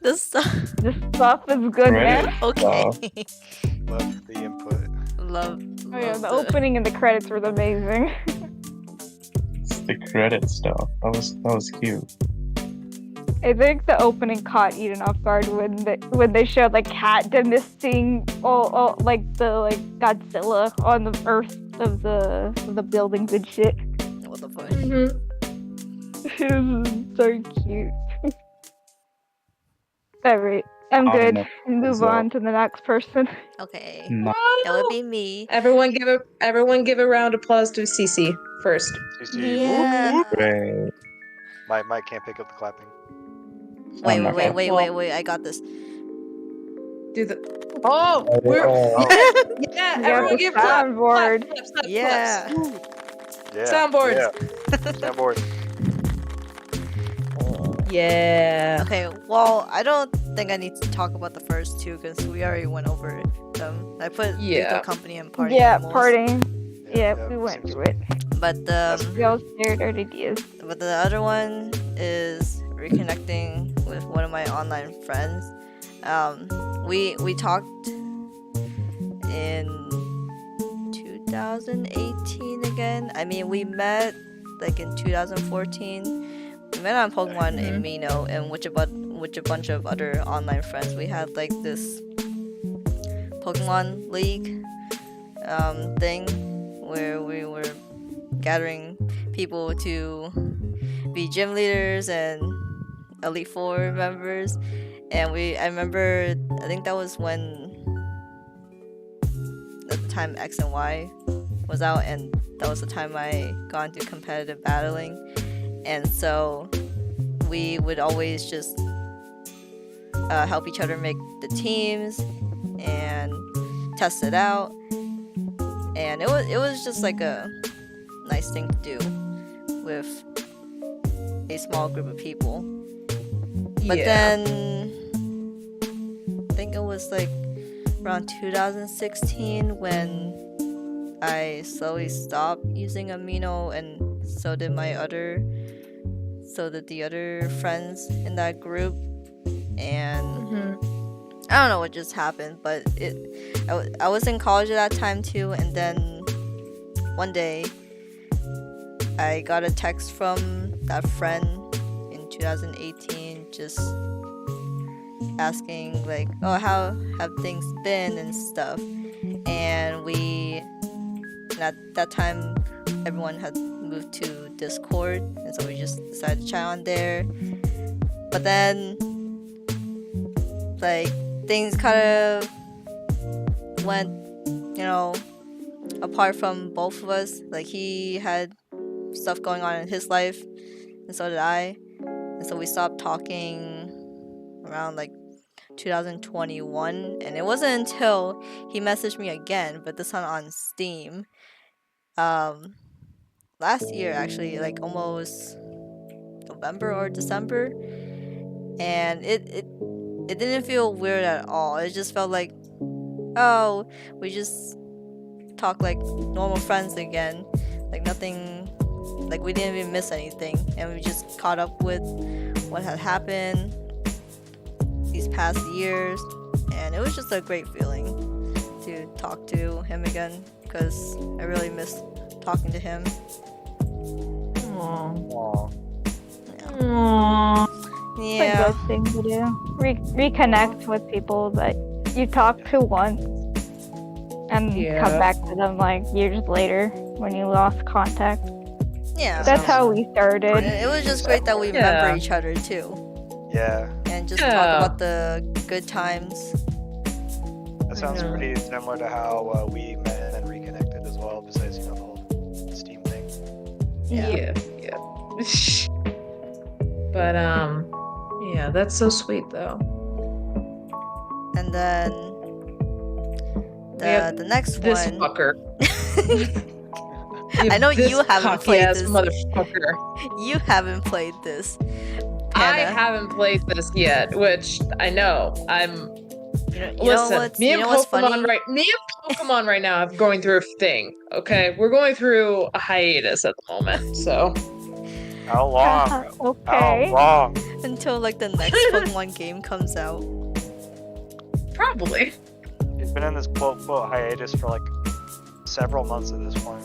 The stuff. The stuff is good, Right. man. Okay. Love the input. Love. Oh yeah, the opening and the credits were amazing. It's the credit stuff. That was cute. I think the opening caught Eden off guard when they showed like cat demisting all like Godzilla on the earth of the buildings and shit. What the fuck? It was so cute. Alright, I'm good. Move on to the next person. Okay. No. That would be me. Everyone give a round of applause to Cece first. Cece, Yeah. Great. My mic can't pick up the clapping. Wait, Okay. wait. I got this. Do the we're yeah. You Everyone got give the clap. soundboard. Claps. Yeah. Yeah. Soundboards. Yeah. Soundboard. Yeah. Okay, well, I don't think I need to talk about the first two because we already went over them. I put Yeah. Lethal Company and Party Yeah, Animals. partying. Yeah, we went through it. But We all shared our ideas. the other one is reconnecting with one of my online friends. We talked in 2018 again. I mean, we met like in 2014. We met on Pokemon Amino and with a bunch of other online friends. We had like this Pokemon League thing where we were gathering people to be gym leaders and Elite Four members. And I remember, I think that was when at the time X and Y was out, and that was the time I got into competitive battling. And so we would always just help each other make the teams and test it out. And it was just like a nice thing to do with a small group of people. But then I think it was like around 2016 when I slowly stopped using Amino, and so did the other friends in that group. And I don't know what just happened, but I was in college at that time too, and then one day I got a text from that friend in 2018 just asking like, oh, how have things been and stuff. And at that time everyone had moved to Discord, and so we just decided to chat on there. But then like things kind of went, apart from both of us. Like he had stuff going on in his life, and so did I, and so we stopped talking around like 2021. And it wasn't until he messaged me again, but this time on Steam, last year actually, like almost November or December, and it didn't feel weird at all. It just felt like, oh, we just talk like normal friends again, like nothing, like we didn't even miss anything, and we just caught up with what had happened these past years. And it was just a great feeling to talk to him again, because I really miss talking to him. Aww. It's a good thing to do. Reconnect with people that you talked to once and come back to them like years later when you lost contact. Yeah, that's how we started. And it was just great that we remember each other too. Yeah. And just talk about the good times. That sounds pretty similar to how we met and reconnected as well, besides, the whole Steam thing. Yeah. But yeah, that's so sweet though. And then the next this one. Fucker. I know you haven't played this. Motherfucker. You haven't played this. I haven't played this yet, which I know. Listen, me and Pokemon right now are going through a thing. Okay, we're going through a hiatus at the moment. So how long? Okay. How long? Until like the next Pokemon game comes out. Probably. You've been in this quote hiatus for like several months at this point.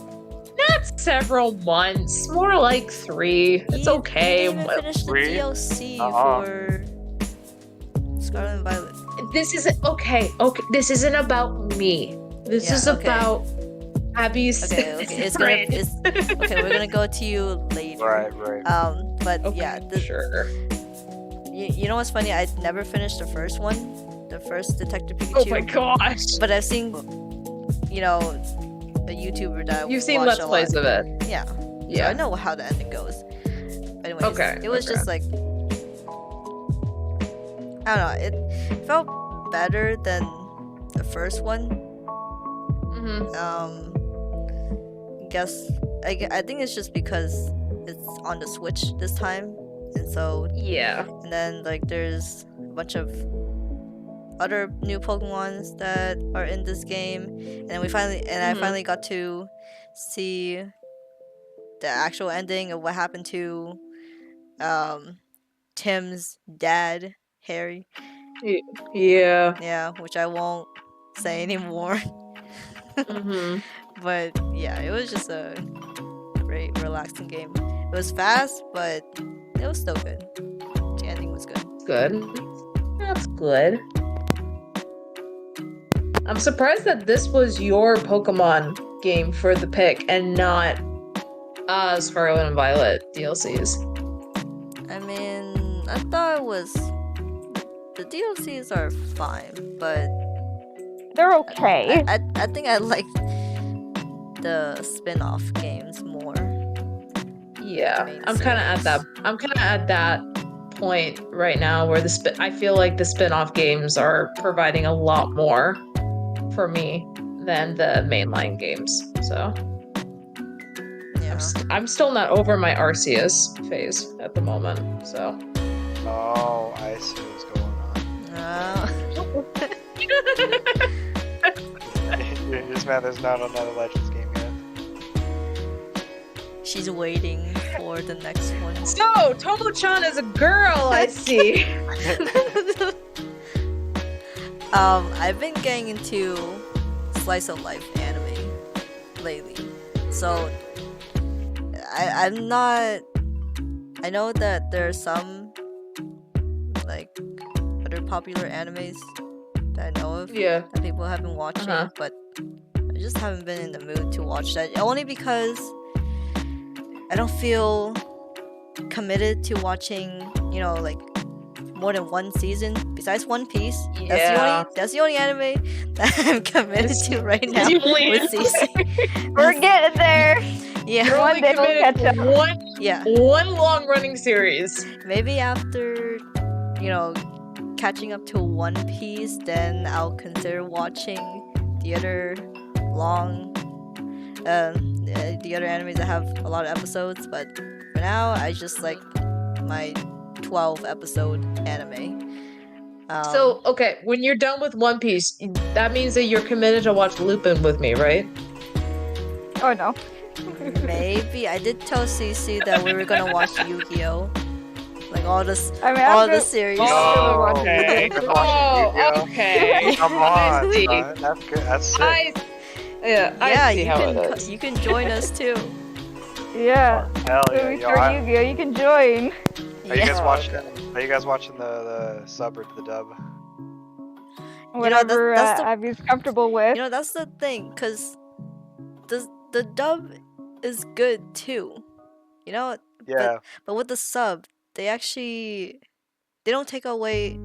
Not several months, more like 3. It's okay. You didn't even finish the DLC for Scarlet and Violet. This isn't okay. This isn't about me. This is about Abby's. Okay. We're gonna go to you later. Right. But sure. You know what's funny? I never finished the first one, the first Detective Pikachu. Oh my gosh! But I've seen, a YouTuber that you've seen Let's Plays of it. Yeah. So I know how the ending goes. But anyways, it was just like, I don't know. It felt better than the first one. I think it's just because it's on the Switch this time, and so and then like there's a bunch of other new Pokemons that are in this game, and I finally got to see the actual ending of what happened to Tim's dad, Harry. Yeah. Yeah, which I won't say anymore. Mhm. But yeah, it was just a great, relaxing game. It was fast, but it was still good. The ending was good. Good. That's good. I'm surprised that this was your Pokemon game for the pick and not Scarlet and Violet DLCs. I mean, I thought it was. The DLCs are fine, but They're okay. I think I like the spin-off games more. Yeah, Main I'm kind of at that. series. I'm kind of at that point right now where I feel like the spin-off games are providing a lot more for me than the mainline games. So Yeah. I'm still not over my Arceus phase at the moment. So Oh, I see what's going on. You're just mad there's not another Legends game yet. She's waiting for the next one. So Tomo-chan is a girl, I see. I've been getting into slice of life anime lately, so I'm not. I know that there are some like other popular animes that I know of Yeah. that people have been watching, Uh-huh. but I just haven't been in the mood to watch that. Only because I don't feel committed to watching, like more than one season besides One Piece. Yeah. That's the only anime that I'm committed to right now The only with Cece. We're getting there. You're Yeah, One only day we'll committed catch to up. yeah. one long-running series. Maybe after, catching up to One Piece, then I'll consider watching the other long, the other animes that have a lot of episodes. But for now, I just like my 12 episode anime. So, okay, when you're done with One Piece, that means that you're committed to watch Lupin with me, right? Oh no. Maybe I did tell Cece that we were gonna watch Yu-Gi-Oh, like all this, I mean, all after, the series. Oh, after we watch okay. You've been watching Yu-Gi-Oh. Okay. Come I on, see. son. That's good. That's sick. I Yeah, see you how can it is. you can join us too. Yeah. Hell So yeah, we yo, start Yu-Gi-Oh! You can join. Are you guys Yeah. watching? Are you guys watching the sub or the dub? Whatever that's the- Abby's comfortable with. That's the thing, cause the dub is good too. Yeah, But with the sub, they don't take away.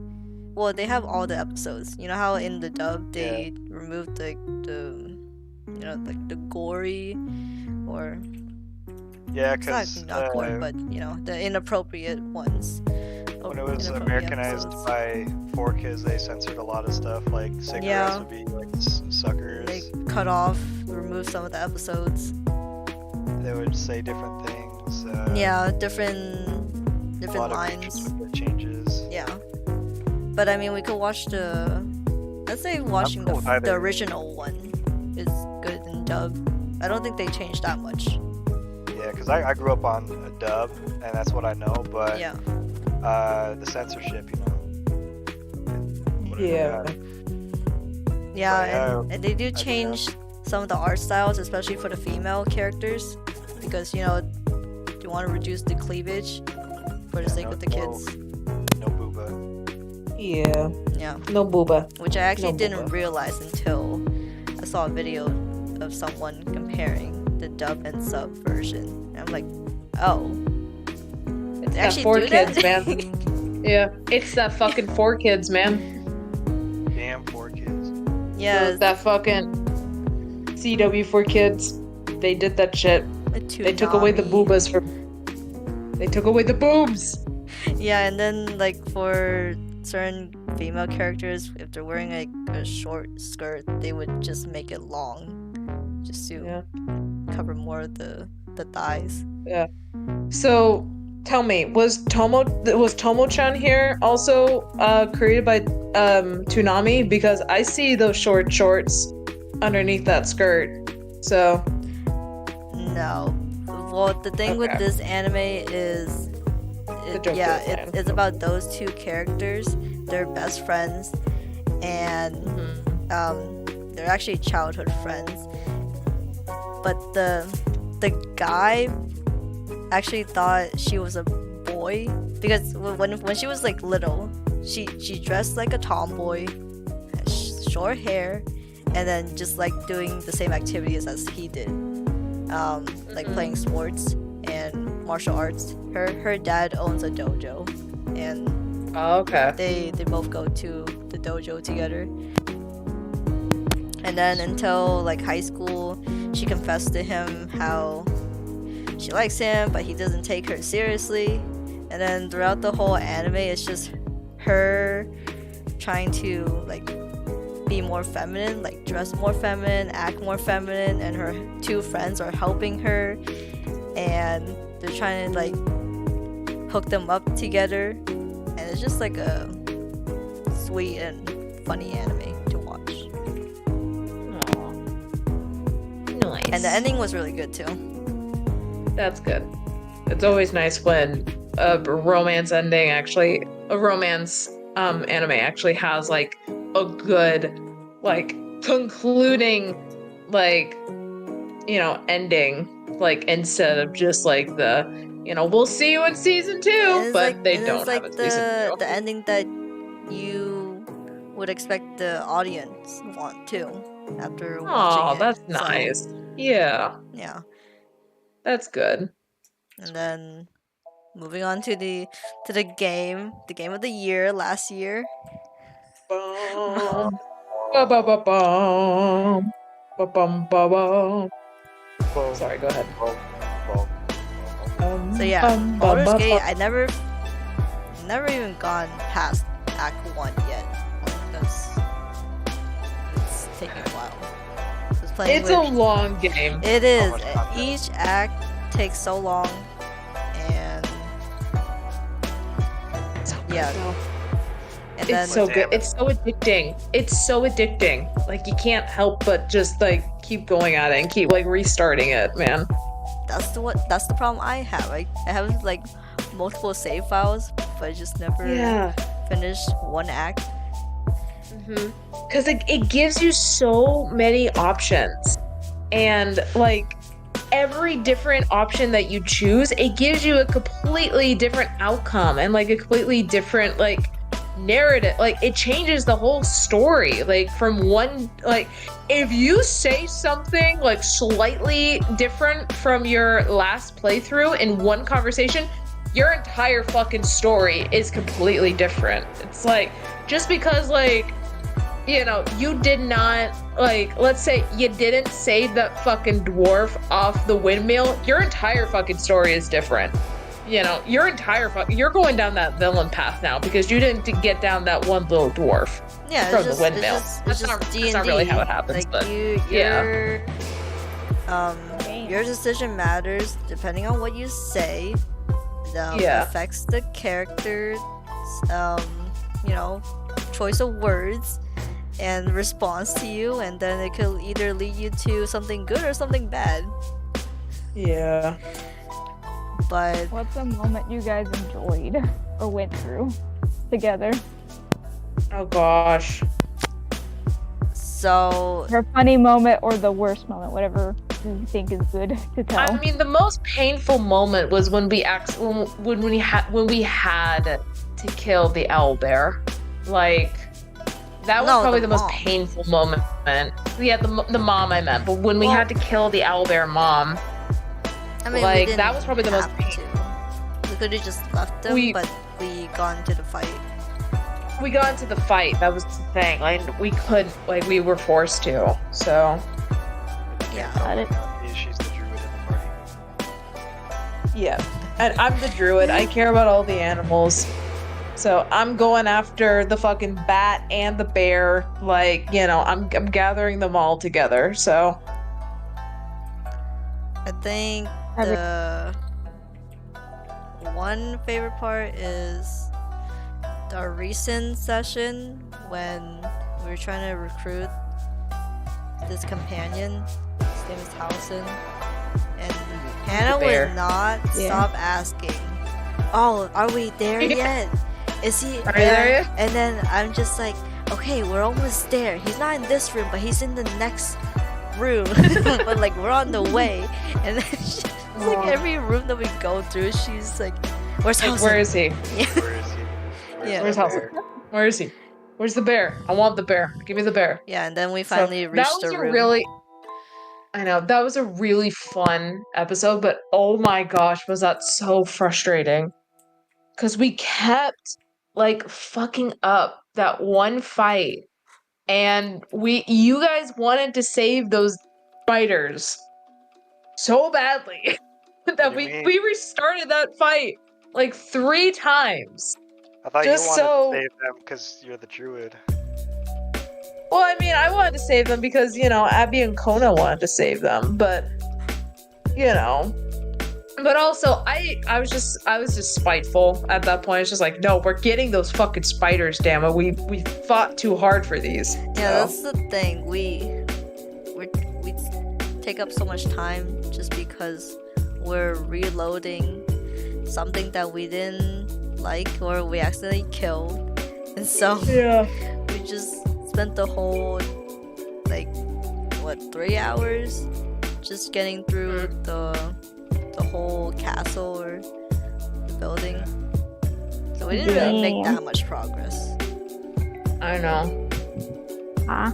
Well, they have all the episodes. You know how in the dub they removed the like the gory, or yeah, it's because not gory, but the inappropriate ones. when it was Inappropriate Americanized episodes. by 4Kids, they censored a lot of stuff, like cigarettes Yeah. would be like suckers. They cut off, remove some of the episodes. They would say different things. Yeah, different a lot of lines. features would get changes. Yeah. But I mean, we could watch let's say watching cool with the either. original one is good in dub. I don't think they changed that much. Yeah, because I grew up on a dub, and that's what I know. But Yeah. the censorship, Yeah. Yeah, But, and they do change some of the art styles, especially for the female characters, because you want to reduce the cleavage for the sake of the kids. No booba. Yeah. Yeah, No booba. which I actually No didn't booba. realize until I saw a video of someone comparing the dub and sub version. And I'm like, oh, It's they that actually 4 do kids, that? man. Yeah. It's that fucking 4 kids, man. Damn 4Kids. Yeah, That fucking CW 4 kids. They did that shit. They took away the Toonami. boobas from. They took away the boobs. Yeah, and then like for certain female characters, if they're wearing like a short skirt, they would just make it long, just to Yeah. cover more of the thighs. So tell me, was Tomo-chan here also created by Toonami? Because I see those short shorts underneath that skirt. So No. Well, the thing with Okay. this anime is, joke yeah, is fine. it's about those two characters. They're best friends, and mhm. they're actually childhood friends. But the guy actually thought she was a boy because when she was like little, she dressed like a tomboy, had short hair, and then just like doing the same activities as he did, like playing sports and martial arts. Her dad owns a dojo, and they both go to the dojo together. And then until like high school, she confessed to him how she likes him, but he doesn't take her seriously. And then throughout the whole anime, it's just her trying to like be more feminine, like dress more feminine, act more feminine, and her two friends are helping her, and they're trying to like hook them up together, and it's just like a sweet and funny anime to watch. Nice. And the ending was really good too. That's good. It's always nice when a romance ending actually, a romance anime actually has like a good, like concluding, like, you know, ending, like instead of just like the, you know, we'll see you in season 2, but like, they don't have a season 2. The ending that you would expect the audience want too after watching it. Oh, that's nice. Yeah. Yeah. That's good. And then moving on to the game of the year last year. Bum. Ba-ba-ba-bum. Ba-bum-ba-bum. Sorry, go ahead. So yeah, Baldur's Gate, I never even gone past Act 1 yet. Because it's taking a while. It's a long game. It is. Each act takes so long, and yeah. And then, it's so good. It's so addicting. It's so addicting. Like you can't help but just like keep going at it and keep like restarting it, man. That's the problem I have. I have like multiple save files, but I just never finish one act. Because it gives you so many options, and like every different option that you choose, it gives you a completely different outcome and like a completely different like narrative. Like it changes the whole story. Like from one, like if you say something like slightly different from your last playthrough in one conversation, your entire fucking story is completely different. It's like just because like, you know, you did not, like, let's say you didn't save that fucking dwarf off the windmill, your entire fucking story is different. You know, your entire you're going down that villain path now because you didn't get down that one little dwarf from the windmill. That's not really how it happens, like, but your decision matters depending on what you say. Affects the character's, you know, choice of words and response to you, and then it could either lead you to something good or something bad. Yeah. But what's a moment you guys enjoyed or went through together? Oh gosh. So her funny moment or the worst moment, whatever you think is good to tell. I mean, the most painful moment was when we had to kill the owlbear. Like that was probably the most painful moment. Yeah, the mom I meant, but when we had to kill the owlbear mom. I mean, like that was probably the most painful. We could have just left them, but we got into the fight. We got into the fight. That was the thing. Like we couldn't. Like we were forced to. So. Yeah. Got it. She's the druid in the party. Yeah, and I'm the druid. I care about all the animals. So I'm going after the fucking bat and the bear. Like, you know, I'm gathering them all together. So. I think the one favorite part is the recent session when we were trying to recruit this companion. His name is Howson, and Hannah would not stop asking, "Oh, are we there yet? Is he?" Are you there yet? And then I'm just like, okay, we're almost there. He's not in this room, but he's in the next room. But like we're on the way, and then she's like every room that we go through, she's like, "Where's Like, Hausen?" where is he? Yeah. Where is he? Yeah. Where's the Hausen? bear? Where is he? Where's the bear? I want the bear. Give me the bear. Yeah, and then we So, finally that reached was the a room. really, I know, that was a really fun episode, but oh my gosh, was that so frustrating. Because we kept, like, fucking up that one fight, and you guys wanted to save those spiders so badly that do you we mean? restarted that fight, like, 3 times. I thought Just you wanted so- to save them because you're the druid. Well, I mean, I wanted to save them because, Abby and Kona wanted to save them, but, But also, I was just spiteful at that point. It's just like, no, we're getting those fucking spiders, damn it. We fought too hard for these. Yeah, so. that's the thing. We take up so much time just because we're reloading something that we didn't like or we accidentally killed, and so Yeah. we just spent the whole 3 hours just getting through the whole castle or the building. So we didn't really make that much progress. I know. Huh?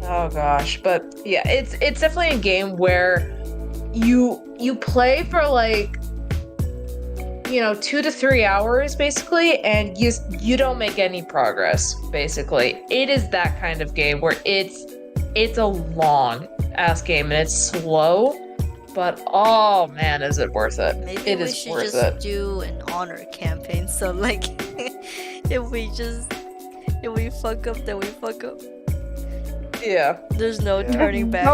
Oh gosh, but yeah, it's definitely a game where you play for 2 to 3 hours basically, and you don't make any progress. Basically, it is that kind of game where it's a long ass game and it's slow, but oh man, is it worth it? Maybe It we is should worth just it. do an honor campaign. So if we fuck up, then we fuck up. Yeah. There's no Yeah. turning back.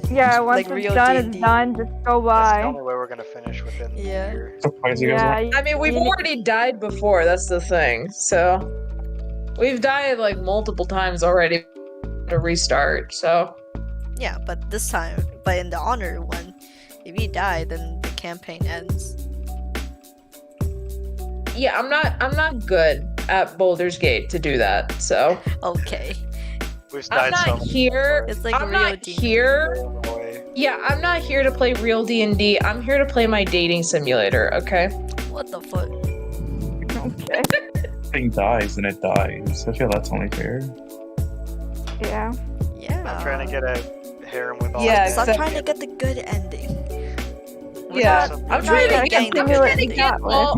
Yeah, once Like it's real done, D&D. it's done. Just go That's the by. only way we're gonna finish within the Yeah. year. Surprised you guys Yeah. I mean, we've you- already died before, that's the thing. So we've died multiple times already to restart. So Yeah, but this time, in the honor one, if you die, then the campaign ends. yeah, I'm not good at Boulder's Gate to do that. So Okay. We've I'm died so not many here. It's like I'm real not D&D. here. away. Yeah, I'm not here to play real D&D. I'm here to play my dating simulator. Okay. What the fuck? Okay. thing dies and it dies. I feel that's only fair. Yeah. Yeah. I'm trying to get a harem with all Yeah, the Stop exactly. trying to get the good ending. We're Yeah, not- I'm we're trying not to getting get. the I'm good trying to ending. get all.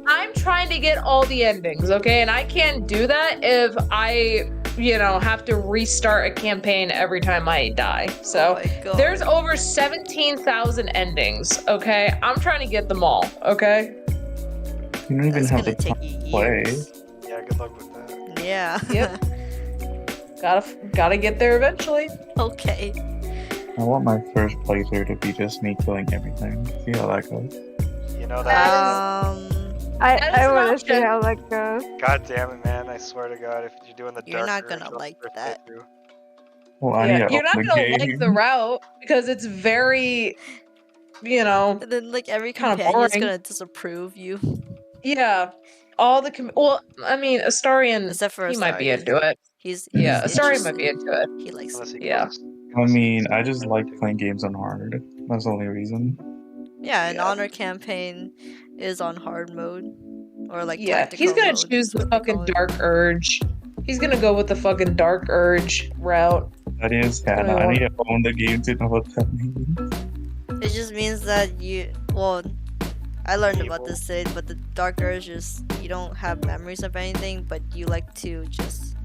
I'm trying to get all the endings, okay? And I can't do that if I, have to restart a campaign every time I die. So Oh my God. there's over 17,000 endings, okay? I'm trying to get them all, okay? You don't even That's have gonna the take time you to play. years. Yeah, good luck with that. Yeah. Yep. Gotta get there eventually. Okay. I want my first playthrough to be just me killing everything. See how that goes. You know That that. That is I an want to see option. how that goes. God damn it, man! I swear to God, if you're doing the You're dark not gonna urge, like first that. playthrough. Well, I need Yeah, to you're not open gonna the like game. the route because it's very, And then every Kinda companion's boring. gonna disapprove you. yeah. All the well, I mean, Astarion, Except for he might be Astarion. into it. He's Yeah, Astarion interested. might be into it. He likes Unless it. he Yeah. kills- I unless he mean, kills I just someone like too. playing games on hard. That's the only reason. Yeah, an Yeah. honor campaign is on hard mode. Or Yeah, tactical he's gonna mode, choose the what they fucking call it. Dark Urge. He's gonna go with the fucking Dark Urge route. That is gonna canon. I want- need to own the game to know what that means. It just means that I learned about Evil. this today, but the dark urge is you don't have memories of anything, but you like to just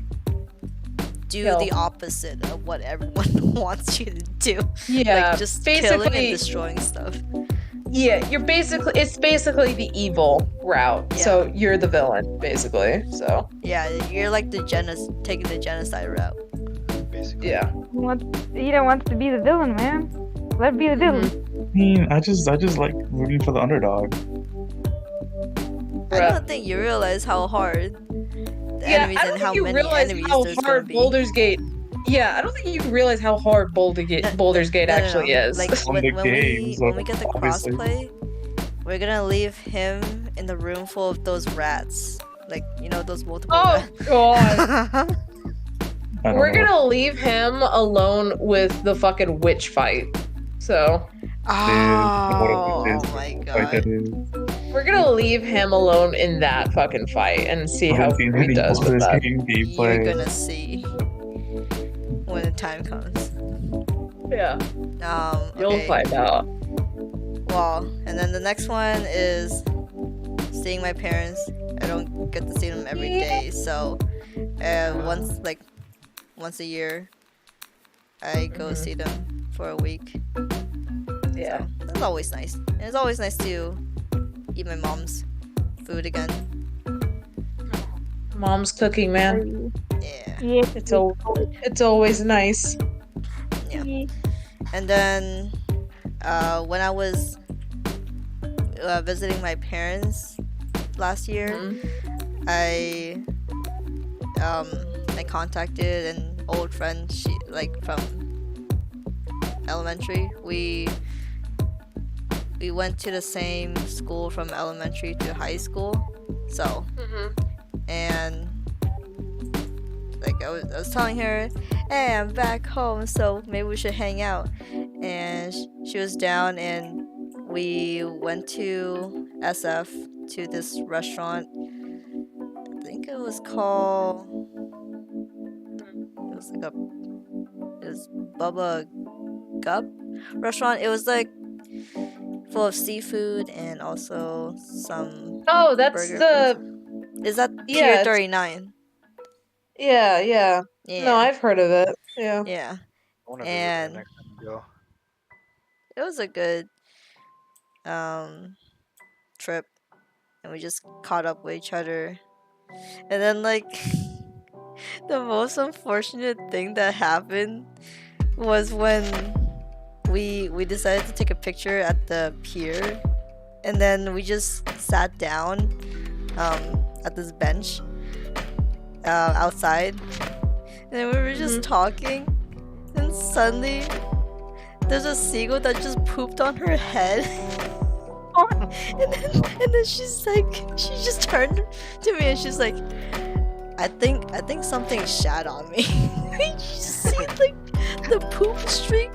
do Kill. the opposite of what everyone wants you to do. Yeah, Like just killing and basically, destroying stuff. yeah, it's basically the evil route. Yeah. So you're the villain, basically. So Yeah, you're like taking the genocide route. Basically. yeah. He don't wants to be the villain, man. Let it be the villain. I mean, I just like rooting for the underdog. I Bruh. don't think you realize how hard the Yeah, enemies I don't and how think you many realize enemies how there's gonna hard be. Boulder's Gate. Yeah, I don't think you realize how hard Boulder's Gate No, actually is. Like On when the we games, when we get the obviously. crossplay, we're gonna leave him in the room full of those rats. like those multiple. Oh god. I don't We're know. gonna leave him alone with the fucking witch fight. So Oh my Like god. it is. we're gonna leave him alone in that fucking fight and see I how haven't seen he any does with Baldur's that. Gate You're gameplay. gonna see when the time comes. Yeah, you'll Okay. find out. Well, and then the next one is seeing my parents. I don't get to see them every day, so once a year, I go Mhm. see them for a week. Yeah. So that's always nice. And it's always nice to eat my mom's food again. Mom's cooking, man. Yeah. Yeah. It's always nice. Yeah. And then when I was visiting my parents last year, Mhm. I contacted an old friend, she from elementary. We went to the same school from elementary to high school. So, and like I was telling her, hey, I'm back home, so maybe we should hang out. And she was down, and we went to SF to this restaurant. I think it was called. It was like it was Bubba Gup restaurant. It was like full of seafood and also some Oh, that's burger the foods. Is that yeah, Pier it's- 39? yeah. Yeah. No, I've heard of it. Yeah. Yeah. I want to visit there And next time we go. it was a good trip, and we just caught up with each other. And then like the most unfortunate thing that happened was when we decided to take a picture at the pier, and then we just sat down at this bench outside, and then we were just talking, and suddenly there's a seagull that just pooped on her head. and then she's like, she just turned to me and she's like, I think something shat on me. You just see like the poop streak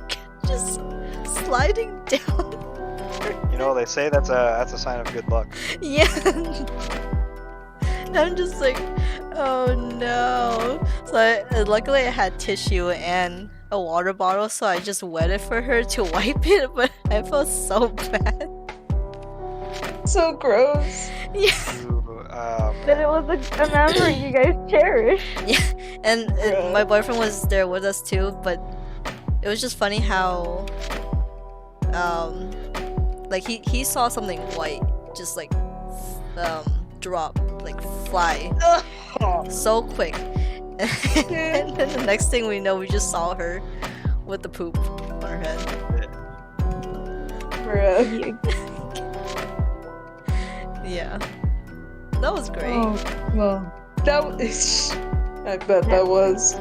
just sliding down. They say that's a sign of good luck. Yeah. And I'm just like, oh no. So luckily I had tissue and a water bottle, so I just wet it for her to wipe it, but I felt so bad. So gross. Yeah. But it was a memory you guys cherish. And my boyfriend was there with us too, but it was just funny how like he saw something white just like drop, like fly so quick. And then the next thing we know, we just saw her with the poop on her head. Bruh. Yeah. That was great. Oh, well, that was. I bet that was. I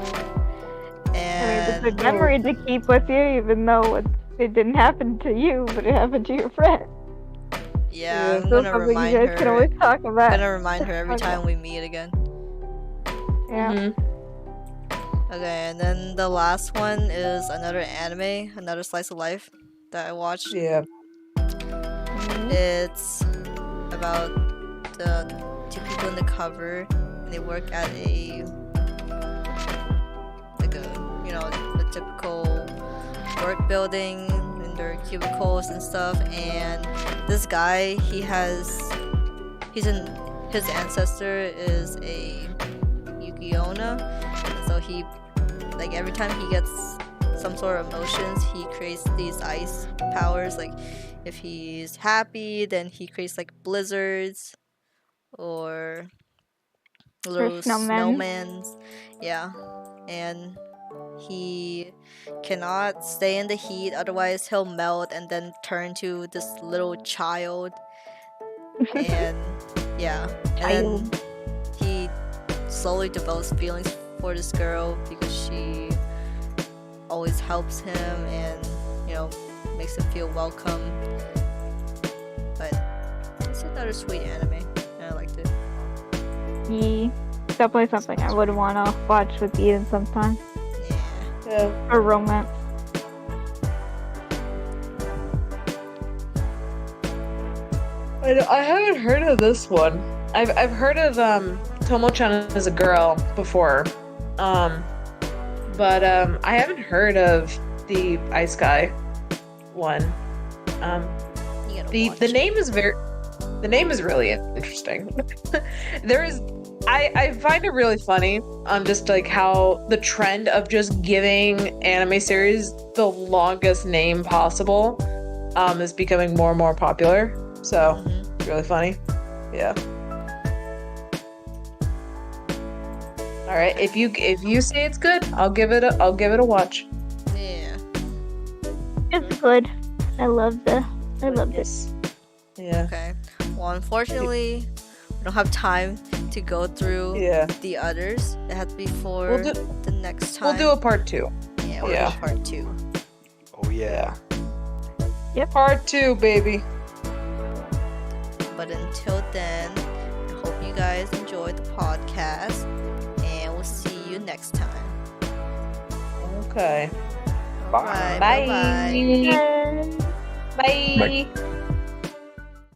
mean, And it's a memory to keep with you, even though it didn't happen to you, but it happened to your friend. yeah, I'm Still gonna something remind you guys can her. always talk I'm about. gonna remind her every Okay. time we meet again. Yeah. Mhm. Okay, and then the last one is another anime, another slice of life that I watched. Yeah. It's about the two people in the cover, and they work at a a typical work building in their cubicles and stuff. And this guy, his ancestor is a Yukiona, and so he, like, every time he gets some sort of emotions, he creates these ice powers. Like, if he's happy, then he creates like blizzards or little snowmen. snowmans. Yeah. And he cannot stay in the heat, otherwise he'll melt and then turn to this little child. And yeah. And then he slowly develops feelings for this girl because she always helps him and, makes him feel welcome. But it's another sweet anime, and I liked it. Yeah, definitely something I would want to watch with Eden sometime. Yeah. Or romance. I haven't heard of this one. I've heard of Tomo-chan as a girl before, but I haven't heard of the Ice Guy one. You gotta The watch the it. name is really interesting. I find it really funny on just like how the trend of just giving anime series the longest name possible is becoming more and more popular. So it's really funny. Yeah. All right. If you say it's good, I'll give it a watch. Yeah. It's good. I loved it. Yeah. Okay. Well, unfortunately, we don't have time to go through Yeah. the others. It has to be for We'll do- the next time. We'll do a part 2. Yeah, we'll yeah. do part 2. Oh yeah. Part 2, baby. But until then, I hope you guys enjoyed the podcast, and we'll see you next time. Okay. Alright, Bye. bye-bye. Bye.